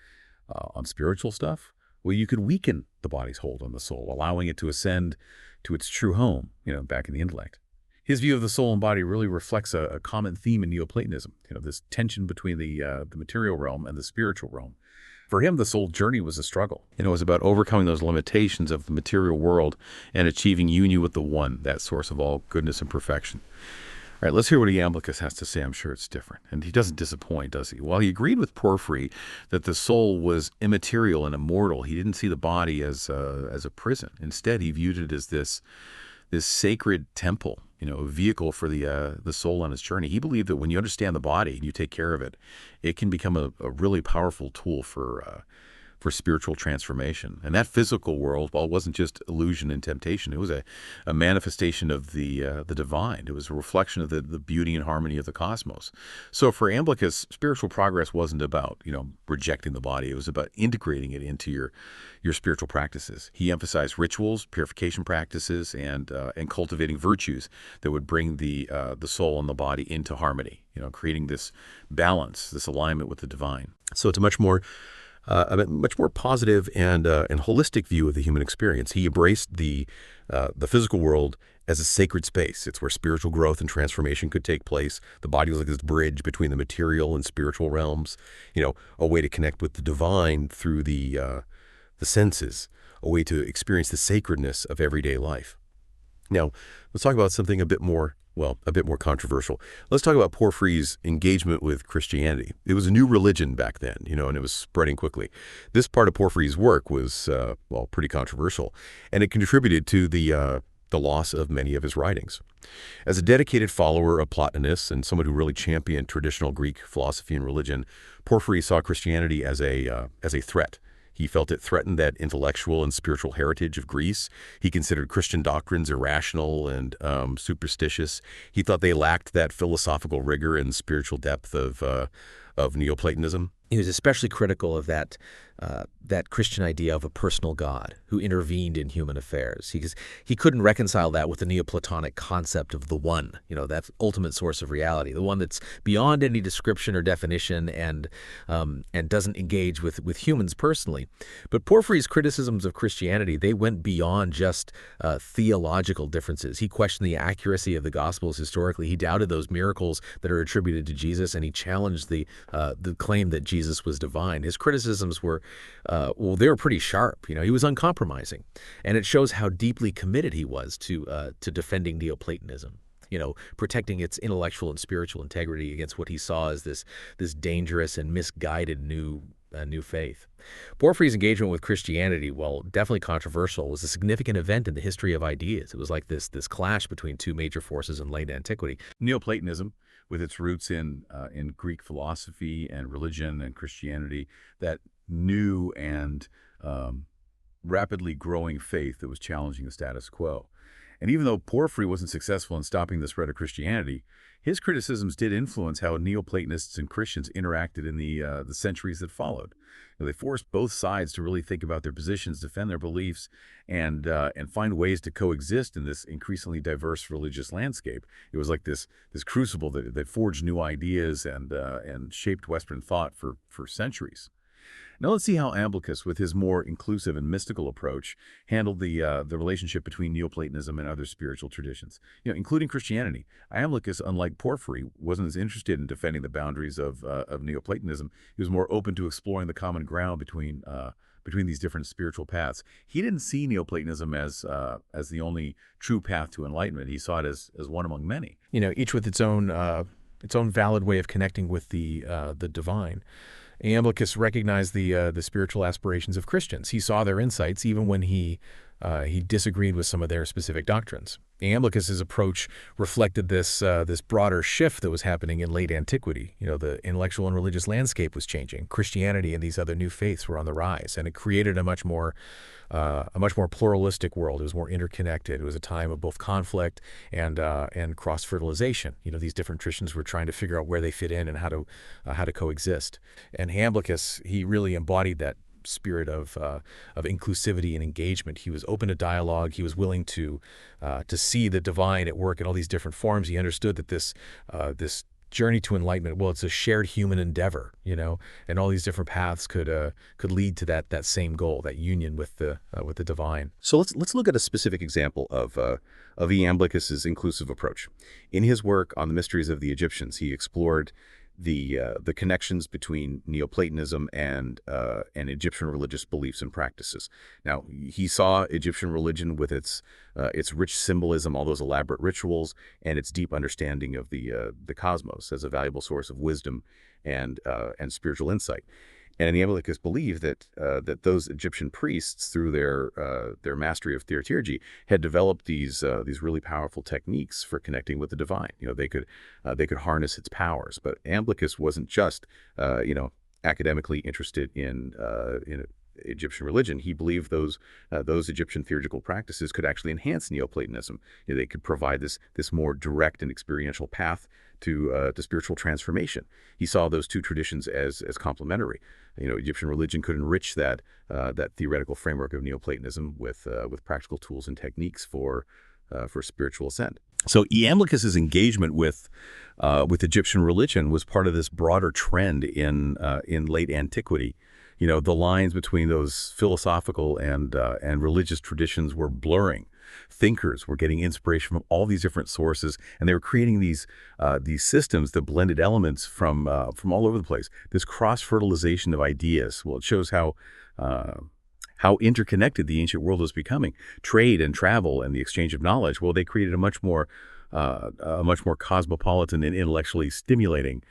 spiritual stuff, you could weaken the body's hold on the soul, allowing it to ascend to its true home, back in the intellect. His view of the soul and body really reflects a common theme in Neoplatonism, this tension between the material realm and the spiritual realm. For him, the soul journey was a struggle. It was about overcoming those limitations of the material world and achieving union with the one, that source of all goodness and perfection. All right, let's hear what Iamblichus has to say. I'm sure it's different. And he doesn't disappoint, does he? While he agreed with Porphyry that the soul was immaterial and immortal, he didn't see the body as a prison. Instead, he viewed it as this sacred temple, a vehicle for the soul on its journey. He believed that when you understand the body and you take care of it, it can become a really powerful tool for spiritual transformation. And that physical world, it wasn't just illusion and temptation, it was a manifestation of the divine. It was a reflection of the beauty and harmony of the cosmos. So for Iamblichus, spiritual progress wasn't about, rejecting the body. It was about integrating it into your spiritual practices. He emphasized rituals, purification practices, and cultivating virtues that would bring the soul and the body into harmony, creating this balance, this alignment with the divine. So it's a much more positive and holistic view of the human experience. He embraced the physical world as a sacred space. It's where spiritual growth and transformation could take place. The body was like this bridge between the material and spiritual realms, a way to connect with the divine through the senses, a way to experience the sacredness of everyday life. Now, let's talk about something a bit more well, a bit more controversial. Let's talk about Porphyry's engagement with Christianity. It was a new religion back then, and it was spreading quickly. This part of Porphyry's work was, well, pretty controversial, and it contributed to the loss of many of his writings. As a dedicated follower of Plotinus and someone who really championed traditional Greek philosophy and religion, Porphyry saw Christianity as a threat. He felt it threatened that intellectual and spiritual heritage of Greece. He considered Christian doctrines irrational and superstitious. He thought they lacked that philosophical rigor and spiritual depth of Neoplatonism. He was especially critical of that Christian idea of a personal God who intervened in human affairs. He couldn't reconcile that with the Neoplatonic concept of the one, that ultimate source of reality, the one that's beyond any description or definition and doesn't engage with humans personally. But Porphyry's criticisms of Christianity, they went beyond just theological differences. He questioned the accuracy of the Gospels historically. He doubted those miracles that are attributed to Jesus, and he challenged the claim that Jesus was divine. His criticisms were, they were pretty sharp. He was uncompromising, and it shows how deeply committed he was to defending Neoplatonism. Protecting its intellectual and spiritual integrity against what he saw as this dangerous and misguided new faith. Porphyry's engagement with Christianity, while definitely controversial, was a significant event in the history of ideas. It was like this clash between two major forces in late antiquity. Neoplatonism, with its roots in Greek philosophy and religion and Christianity, that new and rapidly growing faith that was challenging the status quo. And even though Porphyry wasn't successful in stopping the spread of Christianity, his criticisms did influence how Neoplatonists and Christians interacted in the centuries that followed. They forced both sides to really think about their positions, defend their beliefs, and find ways to coexist in this increasingly diverse religious landscape. It was like this crucible that forged new ideas and shaped Western thought for centuries. Now let's see how Iamblichus, with his more inclusive and mystical approach, handled the relationship between Neoplatonism and other spiritual traditions, including Christianity. Iamblichus, unlike Porphyry, wasn't as interested in defending the boundaries of Neoplatonism. He was more open to exploring the common ground between these different spiritual paths. He didn't see Neoplatonism as the only true path to enlightenment. He saw it as one among many. Each with its own valid way of connecting with the divine. Iamblichus recognized the spiritual aspirations of Christians. He saw their insights even when he disagreed with some of their specific doctrines. Iamblichus's approach reflected this broader shift that was happening in late antiquity. The intellectual and religious landscape was changing. Christianity and these other new faiths were on the rise, and it created a much more pluralistic world. It was more interconnected. It was a time of both conflict and cross-fertilization. These different traditions were trying to figure out where they fit in and how to coexist. And Iamblichus, he really embodied that spirit of inclusivity and engagement. He was open to dialogue. He was willing to see the divine at work in all these different forms. He understood that this journey to enlightenment, well, it's a shared human endeavor, and all these different paths could lead to that same goal, that union with the divine. So let's look at a specific example of Iamblichus's inclusive approach. In his work on the mysteries of the Egyptians, he explored the connections between Neoplatonism and Egyptian religious beliefs and practices. Now, he saw Egyptian religion with its rich symbolism, all those elaborate rituals, and its deep understanding of the cosmos as a valuable source of wisdom and spiritual insight. And Iamblichus believed that those Egyptian priests, through their mastery of theurgy, had developed these really powerful techniques for connecting with the divine. They could harness its powers. But Iamblichus wasn't just academically interested in Egyptian religion. He believed those Egyptian theurgical practices could actually enhance Neoplatonism. They could provide this more direct and experiential path to spiritual transformation. He saw those two traditions as complementary. Egyptian religion could enrich that theoretical framework of Neoplatonism with practical tools and techniques for spiritual ascent. So Iamblichus's engagement with Egyptian religion was part of this broader trend in late antiquity. The lines between those philosophical and religious traditions were blurring. Thinkers were getting inspiration from all these different sources, and they were creating these systems that blended elements from all over the place. This cross-fertilization of ideas. Well, it shows how interconnected the ancient world was becoming. Trade and travel and the exchange of knowledge, well, they created a much more a much more cosmopolitan and intellectually stimulating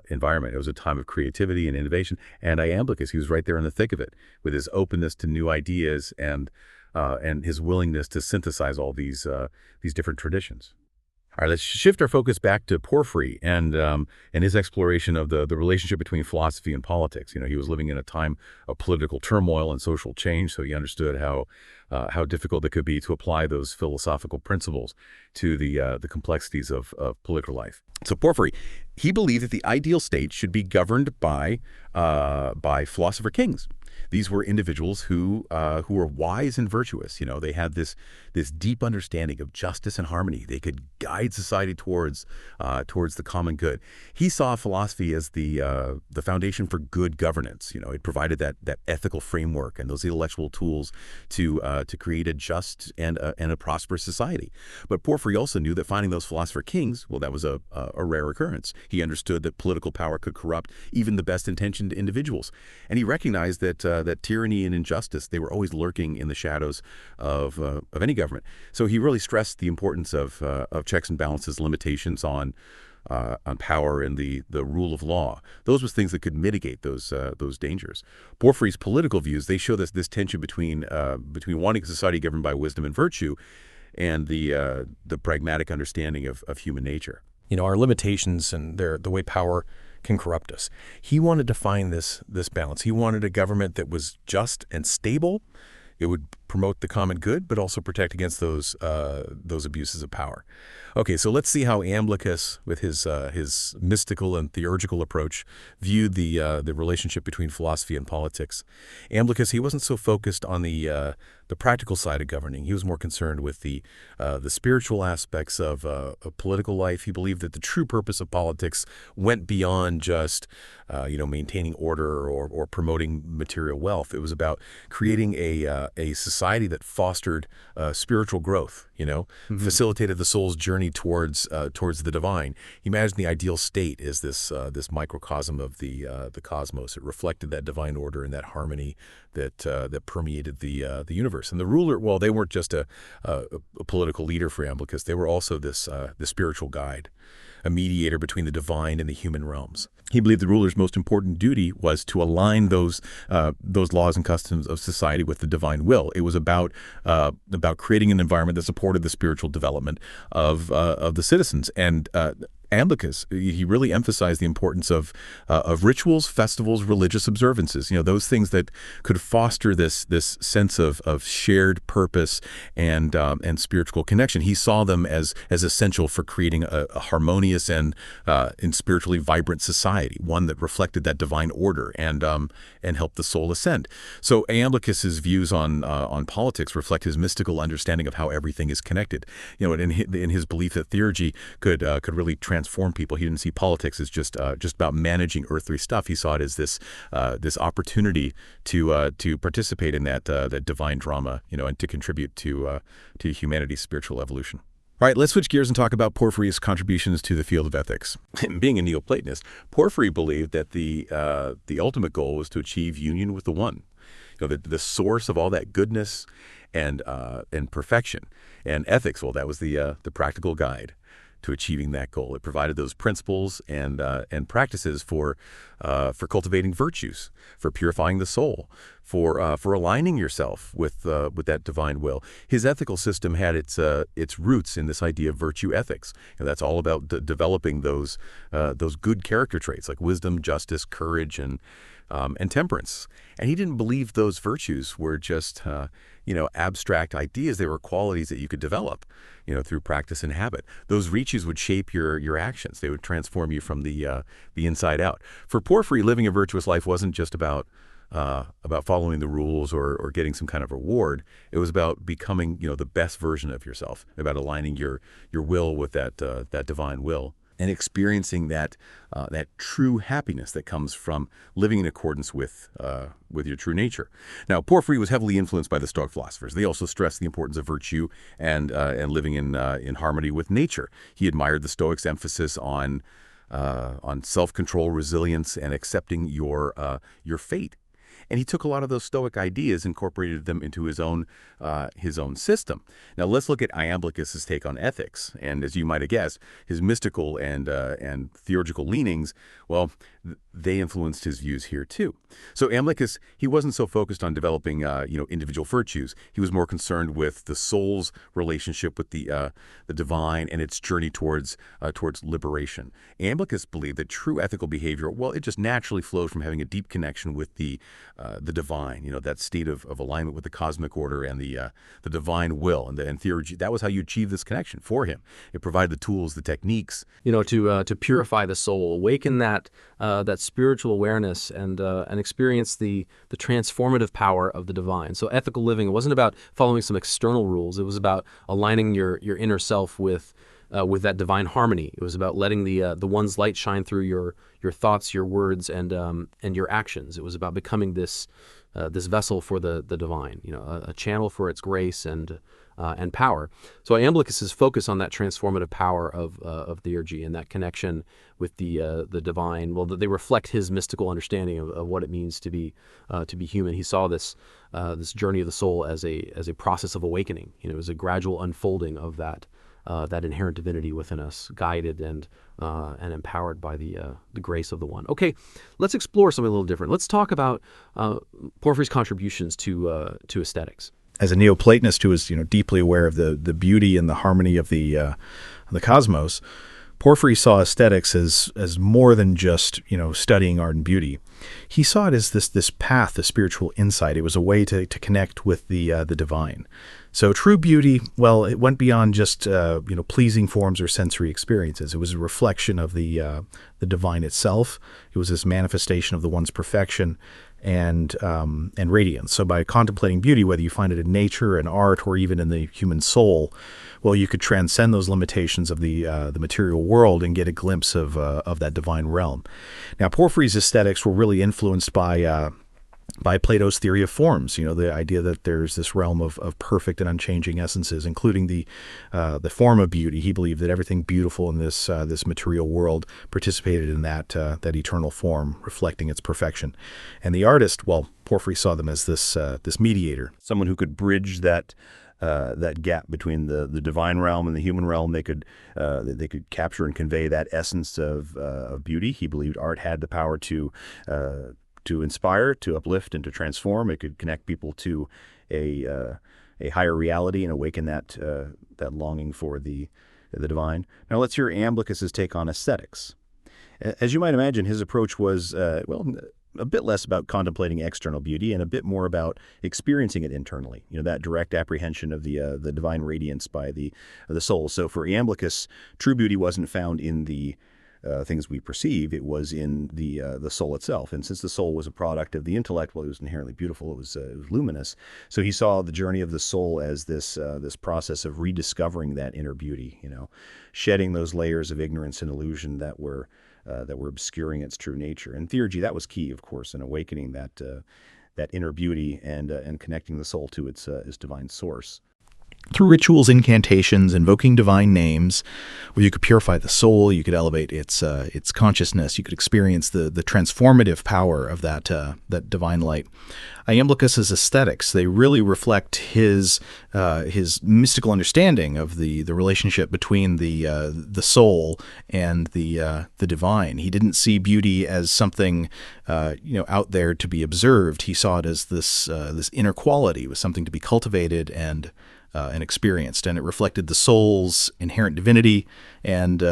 environment. It was a time of creativity and innovation. And Iamblichus, he was right there in the thick of it with his openness to new ideas and his willingness to synthesize all these different traditions. All right, let's shift our focus back to Porphyry and his exploration of the relationship between philosophy and politics. He was living in a time of political turmoil and social change, so he understood how difficult it could be to apply those philosophical principles to the complexities of political life. So Porphyry, he believed that the ideal state should be governed by philosopher kings. These were individuals who were wise and virtuous. They had this deep understanding of justice and harmony. They could guide society towards the common good. He saw philosophy as the foundation for good governance. It provided that ethical framework and those intellectual tools to create a just and a prosperous society. But Porphyry also knew that finding those philosopher kings, well, that was a rare occurrence. He understood that political power could corrupt even the best-intentioned individuals, and he recognized that tyranny and injustice, they were always lurking in the shadows of any government. So he really stressed the importance of checks and balances, limitations on power and the rule of law. Those were things that could mitigate those dangers. Porphyry's political views, they show this tension between wanting a society governed by wisdom and virtue and the pragmatic understanding of human nature. Our limitations and the way power can corrupt us. He wanted to find this balance. He wanted a government that was just and stable. It would promote the common good, but also protect against those abuses of power. Okay, so let's see how Iamblichus, with his mystical and theurgical approach, viewed the relationship between philosophy and politics. Iamblichus, he wasn't so focused on the practical side of governing. He was more concerned with the spiritual aspects of political life. He believed that the true purpose of politics went beyond just maintaining order or promoting material wealth. It was about creating a society that fostered spiritual growth, facilitated the soul's journey towards the divine. He imagined the ideal state as this microcosm of the cosmos. It reflected that divine order and that harmony that permeated the universe. And the ruler, well, they weren't just a political leader for Iamblichus. They were also the spiritual guide, a mediator between the divine and the human realms. He believed the ruler's most important duty was to align those laws and customs of society with the divine will. It was about creating an environment that supported the spiritual development of the citizens. And Iamblichus, he really emphasized the importance of rituals, festivals, religious observances. Those things that could foster this sense of shared purpose and spiritual connection. He saw them as essential for creating a harmonious and spiritually vibrant society, one that reflected that divine order and helped the soul ascend. So Iamblichus's views on politics reflect his mystical understanding of how everything is connected. In his belief that theurgy could really transform people. He didn't see politics as just about managing earthly stuff. He saw it as this opportunity to participate in that divine drama, and to contribute to humanity's spiritual evolution. All right, let's switch gears and talk about Porphyry's contributions to the field of ethics. Being a Neoplatonist, Porphyry believed that the ultimate goal was to achieve union with the One, the source of all that goodness and perfection. And ethics, well, that was the practical guide to achieving that goal. It provided those principles and practices for cultivating virtues, for purifying the soul, for aligning yourself with that divine will. His ethical system had its roots in this idea of virtue ethics. That's all about developing those good character traits like wisdom, justice, courage, and temperance. And he didn't believe those virtues were just abstract ideas. They were qualities that you could develop through practice and habit. Those virtues would shape your actions. They would transform you from the inside out. For Porphyry, living a virtuous life wasn't just about following the rules or getting some kind of reward. It was about becoming the best version of yourself, about aligning your will with that divine will, and experiencing that true happiness that comes from living in accordance with your true nature. Now, Porphyry was heavily influenced by the Stoic philosophers. They also stressed the importance of virtue and living in harmony with nature. He admired the Stoics' emphasis on self-control, resilience, and accepting your fate. And he took a lot of those Stoic ideas, incorporated them into his own system. Now let's look at Iamblichus' take on ethics. And as you might have guessed, his mystical and theurgical leanings, well, they influenced his views here too. So Iamblichus, he wasn't so focused on developing individual virtues. He was more concerned with the soul's relationship with the divine and its journey towards liberation. Iamblichus believed that true ethical behavior, well, it just naturally flowed from having a deep connection with the divine, that state of alignment with the cosmic order and the divine will and theurgy. That was how you achieve this connection for him. It provided the tools, the techniques, to purify the soul, awaken that spiritual awareness, and experience the transformative power of the divine. So ethical living, it wasn't about following some external rules. It was about aligning your inner self with that divine harmony. It was about letting the one's light shine through your thoughts, your words, and your actions. It was about becoming this vessel for the divine, a channel for its grace and power. So Iamblichus' focus on that transformative power of theurgy and that connection with the divine, well, they reflect his mystical understanding of what it means to be human. He saw this journey of the soul as a process of awakening. It was a gradual unfolding of that inherent divinity within us, guided and empowered by the grace of the one. Okay, let's explore something a little different. Let's talk about Porphyry's contributions to aesthetics. As a Neoplatonist who was deeply aware of the beauty and the harmony of the cosmos, Porphyry saw aesthetics as more than just studying art and beauty. He saw it as this path, the spiritual insight. It was a way to connect with the divine. So true beauty, well, it went beyond just pleasing forms or sensory experiences. It was a reflection of the divine itself. It was this manifestation of the one's perfection and radiance. So by contemplating beauty, whether you find it in nature, in art, or even in the human soul, well, you could transcend those limitations of the material world and get a glimpse of that divine realm. Now, Porphyry's aesthetics were really influenced by Plato's theory of forms, the idea that there's this realm of perfect and unchanging essences, including the form of beauty. He believed that everything beautiful in this material world participated in that eternal form, reflecting its perfection. And the artist, well, Porphyry saw them as this mediator, someone who could bridge that gap between the divine realm and the human realm. They could capture and convey that essence of beauty. He believed art had the power to inspire, to uplift, and to transform. It could connect people to a higher reality and awaken that longing for the divine. Now let's hear Iamblichus' take on aesthetics. As you might imagine, his approach was a bit less about contemplating external beauty and a bit more about experiencing it internally. That direct apprehension of the divine radiance by the soul. So for Iamblichus, true beauty wasn't found in the things we perceive. It was in the soul itself. And since the soul was a product of the intellect, well, it was inherently beautiful. It was luminous. So he saw the journey of the soul as this process of rediscovering that inner beauty. Shedding those layers of ignorance and illusion that were obscuring its true nature. And theurgy, that was key, of course, in awakening that inner beauty and connecting the soul to its divine source. Through rituals, incantations, invoking divine names, where you could purify the soul, you could elevate its consciousness, you could experience the transformative power of that divine light. Iamblichus's aesthetics, they really reflect his mystical understanding of the relationship between the soul and the divine. He didn't see beauty as something out there to be observed. He saw it as this inner quality, it was something to be cultivated and experienced, and it reflected the soul's inherent divinity and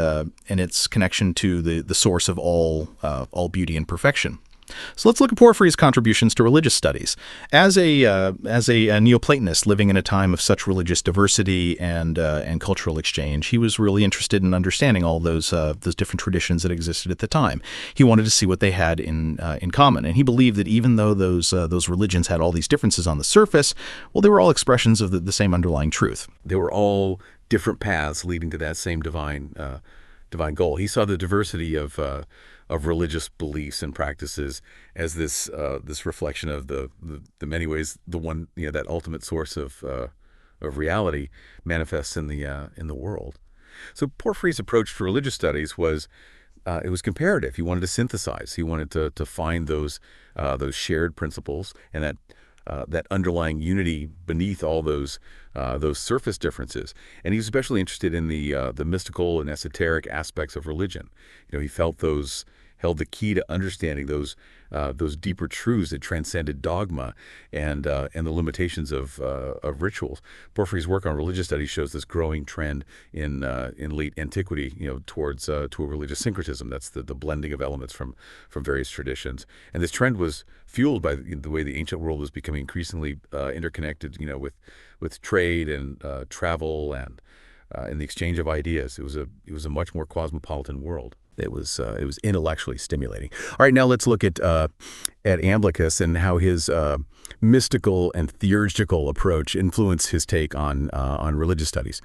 its connection to the source of all beauty and perfection. So let's look at Porphyry's contributions to religious studies. As a Neoplatonist living in a time of such religious diversity and cultural exchange, he was really interested in understanding all those different traditions that existed at the time. He wanted to see what they had in common, and he believed that even though those religions had all these differences on the surface, well, they were all expressions of the same underlying truth. They were all different paths leading to that same divine goal. He saw the diversity of religious beliefs and practices as this reflection of the many ways the one that ultimate source of reality manifests in the world. So Porphyry's approach to religious studies was it was comparative. He wanted to synthesize. He wanted to find those shared principles and that underlying unity beneath all those surface differences. And he was especially interested in the mystical and esoteric aspects of religion. He felt those held the key to understanding those deeper truths that transcended dogma and the limitations of rituals. Porphyry's work on religious studies shows this growing trend in late antiquity, towards to a religious syncretism. That's the blending of elements from various traditions. And this trend was fueled by the way the ancient world was becoming increasingly interconnected, with trade and travel and the exchange of ideas. It was a much more cosmopolitan world. It was intellectually stimulating. All right, now let's look at Iamblichus and how his mystical and theurgical approach influenced his take on religious studies.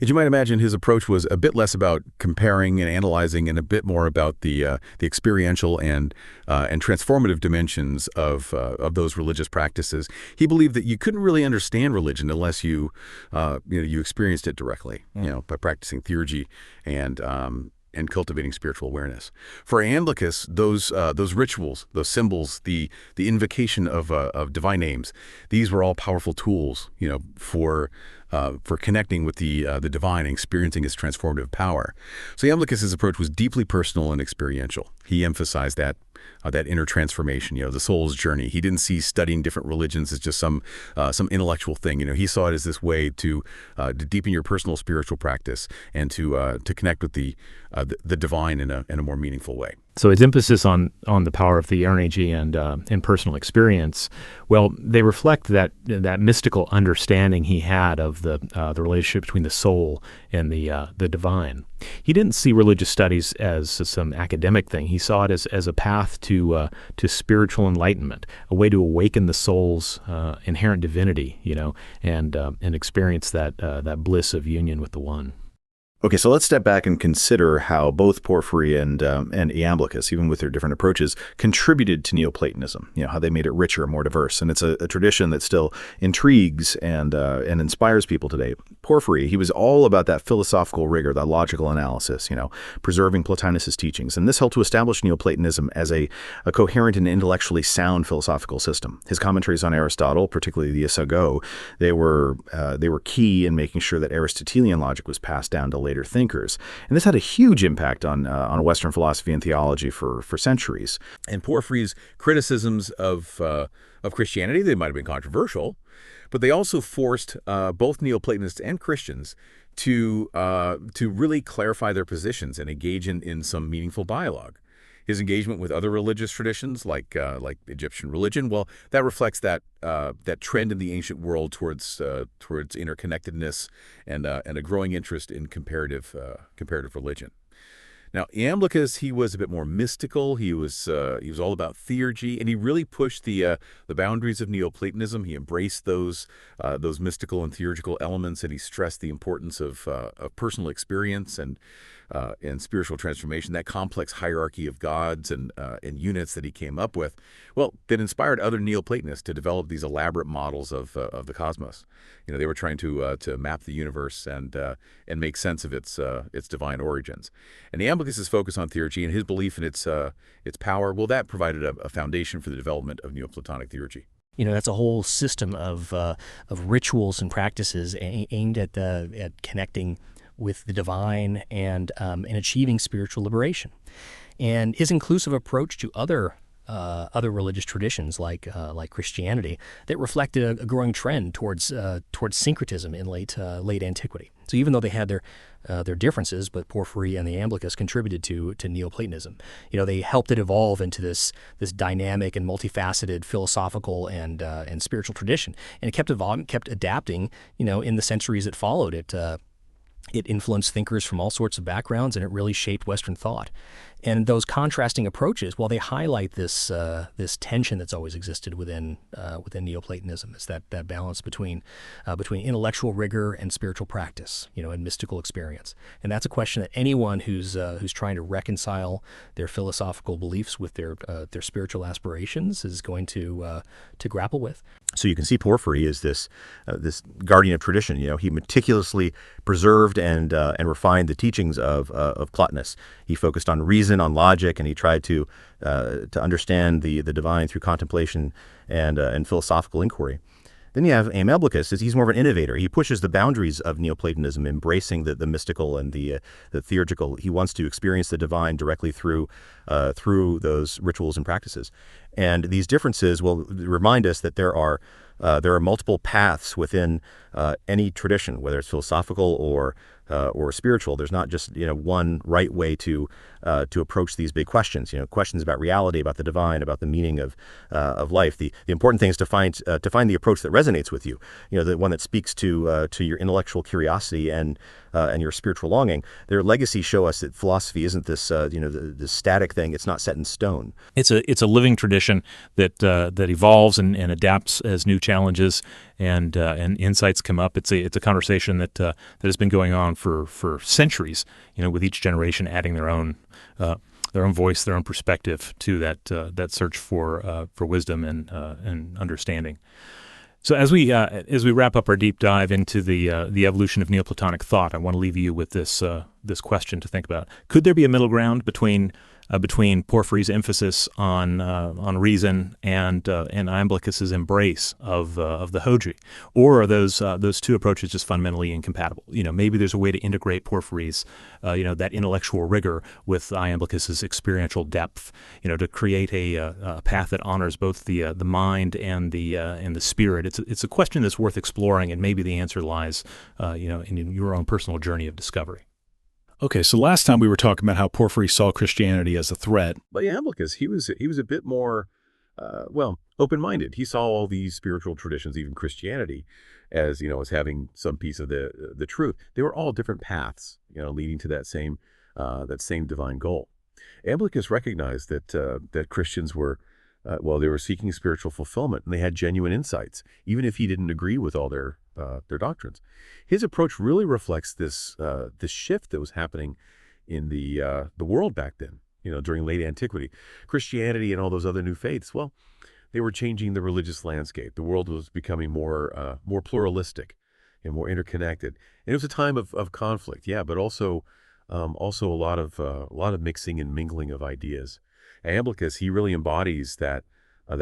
As you might imagine, his approach was a bit less about comparing and analyzing, and a bit more about the experiential and transformative dimensions of those religious practices. He believed that you couldn't really understand religion unless you experienced it directly, by practicing theurgy and cultivating spiritual awareness. For Iamblichus, those rituals, those symbols, the invocation of divine names, these were all powerful tools, for connecting with the divine and experiencing its transformative power. So Iamblichus's approach was deeply personal and experiential. He emphasized that inner transformation, the soul's journey. He didn't see studying different religions as just some intellectual thing. He saw it as this way to deepen your personal spiritual practice and to connect with the divine in a more meaningful way. So his emphasis on the power of the energy and personal experience, well, they reflect that mystical understanding he had of the relationship between the soul and the divine. He didn't see religious studies as some academic thing. He saw it as a path to spiritual enlightenment, a way to awaken the soul's inherent divinity, and experience that bliss of union with the One. Okay, so let's step back and consider how both Porphyry and Iamblichus, even with their different approaches, contributed to Neoplatonism. How they made it richer, more diverse, and it's a tradition that still intrigues and inspires people today. Porphyry, he was all about that philosophical rigor, that logical analysis, preserving Plotinus's teachings, and this helped to establish Neoplatonism as a coherent and intellectually sound philosophical system. His commentaries on Aristotle, particularly the Isago, they were key in making sure that Aristotelian logic was passed down to later thinkers. And this had a huge impact on Western philosophy and theology for centuries. And Porphyry's criticisms of Christianity, they might have been controversial, but they also forced both Neoplatonists and Christians to really clarify their positions and engage in some meaningful dialogue. His engagement with other religious traditions, like Egyptian religion, well, that reflects that trend in the ancient world towards interconnectedness and a growing interest in comparative religion. Now, Iamblichus, he was a bit more mystical. He was all about theurgy, and he really pushed the boundaries of Neoplatonism. He embraced those mystical and theurgical elements, and he stressed the importance of personal experience and spiritual transformation. That complex hierarchy of gods and units that he came up with, well, that inspired other Neoplatonists to develop these elaborate models of the cosmos. They were trying to map the universe and make sense of its divine origins. And Iamblichus's focus on theurgy and his belief in its power, well, that provided a foundation for the development of Neoplatonic theurgy. That's a whole system of rituals and practices aimed at connecting with the divine and achieving spiritual liberation. And his inclusive approach to other religious traditions like Christianity that reflected a growing trend towards syncretism in late antiquity. So even though they had their differences, but Porphyry and the Iamblichus contributed to Neoplatonism. They helped it evolve into this dynamic and multifaceted philosophical and spiritual tradition, and it kept evolving, kept adapting. In the centuries that followed it. It influenced thinkers from all sorts of backgrounds, and it really shaped Western thought. And those contrasting approaches, while they highlight this tension that's always existed within Neoplatonism, is that balance between intellectual rigor and spiritual practice, and mystical experience. And that's a question that anyone who's trying to reconcile their philosophical beliefs with their spiritual aspirations is going to grapple with. So you can see Porphyry is this guardian of tradition. He meticulously preserved and refined the teachings of Plotinus. He focused on reason, on logic, and he tried to understand the divine through contemplation and philosophical inquiry. Then you have Iamblichus. He's more of an innovator. He pushes the boundaries of Neoplatonism, embracing the mystical and the theurgical. He wants to experience the divine directly through those rituals and practices. And these differences will remind us that there are multiple paths within any tradition, whether it's philosophical or spiritual. There's not just one right way to approach these big questions. Questions about reality, about the divine, about the meaning of life. The important thing is to find the approach that resonates with you. The one that speaks to your intellectual curiosity and your spiritual longing. Their legacies show us that philosophy isn't this this static thing. It's not set in stone. It's a living tradition that evolves and adapts as new challenges and insights come up. It's a conversation that has been going on for centuries. With each generation adding their own voice, their own perspective to that search for wisdom and understanding. So as we wrap up our deep dive into the evolution of Neoplatonic thought, I want to leave you with this question to think about: could there be a middle ground between Porphyry's emphasis on reason and Iamblichus's embrace of the Hodri, or are those two approaches just fundamentally incompatible? Maybe there's a way to integrate Porphyry's that intellectual rigor with Iamblichus's experiential depth, to create a path that honors both the mind and the spirit. It's a question that's worth exploring, and maybe the answer lies in your own personal journey of discovery. Okay, so last time we were talking about how Porphyry saw Christianity as a threat. But Iamblichus, he was a bit more, open-minded. He saw all these spiritual traditions, even Christianity, as having some piece of the truth. They were all different paths, leading to that same divine goal. Iamblichus recognized that Christians were, they were seeking spiritual fulfillment, and they had genuine insights, even if he didn't agree with all their doctrines. His approach really reflects this shift that was happening in the world back then, during late antiquity. Christianity and all those other new faiths, they were changing the religious landscape. The world was becoming more pluralistic and more interconnected. And it was a time of conflict, but also a lot of mixing and mingling of ideas. Iamblichus, he really embodies that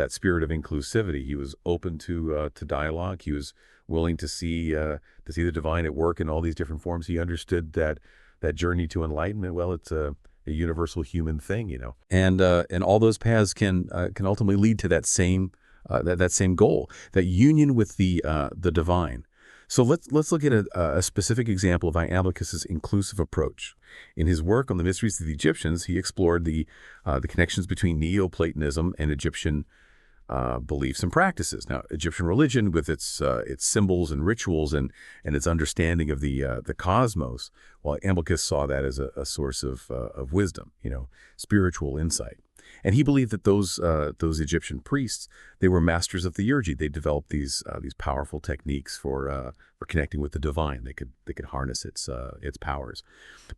spirit of inclusivity. He was open to dialogue. He was willing to see the divine at work in all these different forms. He understood that journey to enlightenment. It's a universal human thing, and all those paths can ultimately lead to that same goal, that union with the divine. So let's look at a specific example of Iamblichus's inclusive approach. In his work on the mysteries of the Egyptians, he explored the connections between Neoplatonism and Egyptian beliefs and practices. Now, Egyptian religion, with its symbols and rituals and its understanding of the cosmos, while Iamblichus saw that as a source of wisdom, spiritual insight. And he believed that those Egyptian priests, they were masters of the theurgy. They developed these powerful techniques for connecting with the divine. They could harness its powers.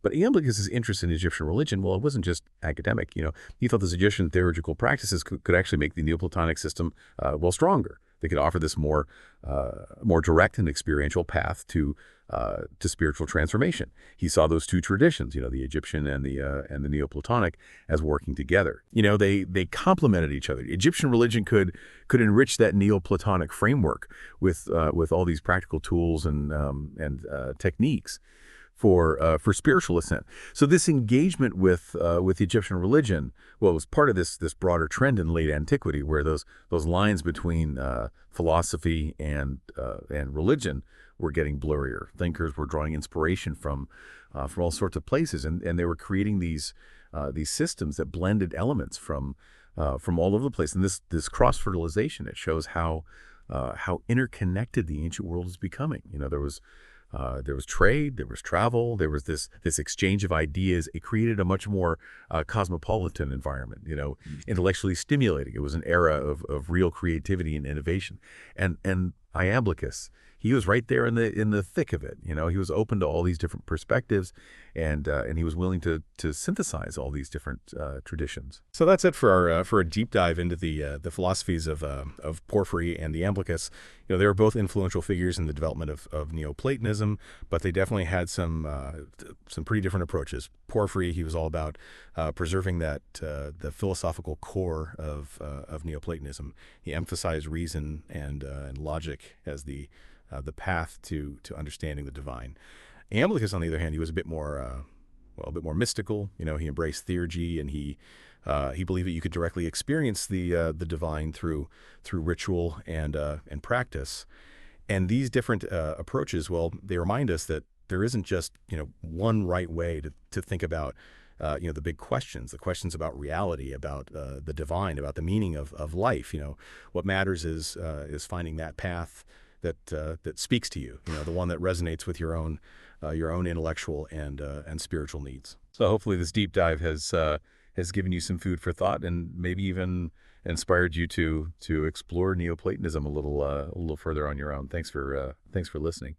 But Iamblichus's interest in Egyptian religion, it wasn't just academic. He thought those Egyptian theurgical practices could actually make the Neoplatonic system stronger. They could offer this more direct and experiential path to spiritual transformation. He saw those two traditions, the Egyptian and the Neoplatonic, as working together. They complemented each other. Egyptian religion could enrich that Neoplatonic framework with all these practical tools and techniques for spiritual ascent. So this engagement with Egyptian religion, was part of this broader trend in late antiquity, where those lines between philosophy and religion were getting blurrier. Thinkers were drawing inspiration from all sorts of places, and they were creating these systems that blended elements from all over the place. And this cross-fertilization, it shows how interconnected the ancient world is becoming. There was trade, there was travel, there was this exchange of ideas. It created a much more cosmopolitan environment, intellectually stimulating. It was an era of real creativity and innovation. And Iamblichus, he was right there in the thick of it. You know, he was open to all these different perspectives, and he was willing to synthesize all these different traditions. So that's it for a deep dive into the philosophies of Porphyry and the Iamblichus. You know, they were both influential figures in the development of Neoplatonism, but they definitely had some pretty different approaches. Porphyry, he was all about preserving the philosophical core of Neoplatonism. He emphasized reason and logic as the path to understanding the divine. Iamblichus, on the other hand, he was a bit more mystical. You know, he embraced theurgy, and he believed that you could directly experience the divine through ritual and practice. And these different approaches, well, they remind us that there isn't just, you know, one right way to think about you know, the big questions, the questions about reality, about the divine, about the meaning of life. You know, what matters is finding that path that speaks to you. You know, the one that resonates with your own intellectual and spiritual needs. So hopefully this deep dive has given you some food for thought, and maybe even inspired you to explore Neoplatonism a little further on your own. Thanks for listening.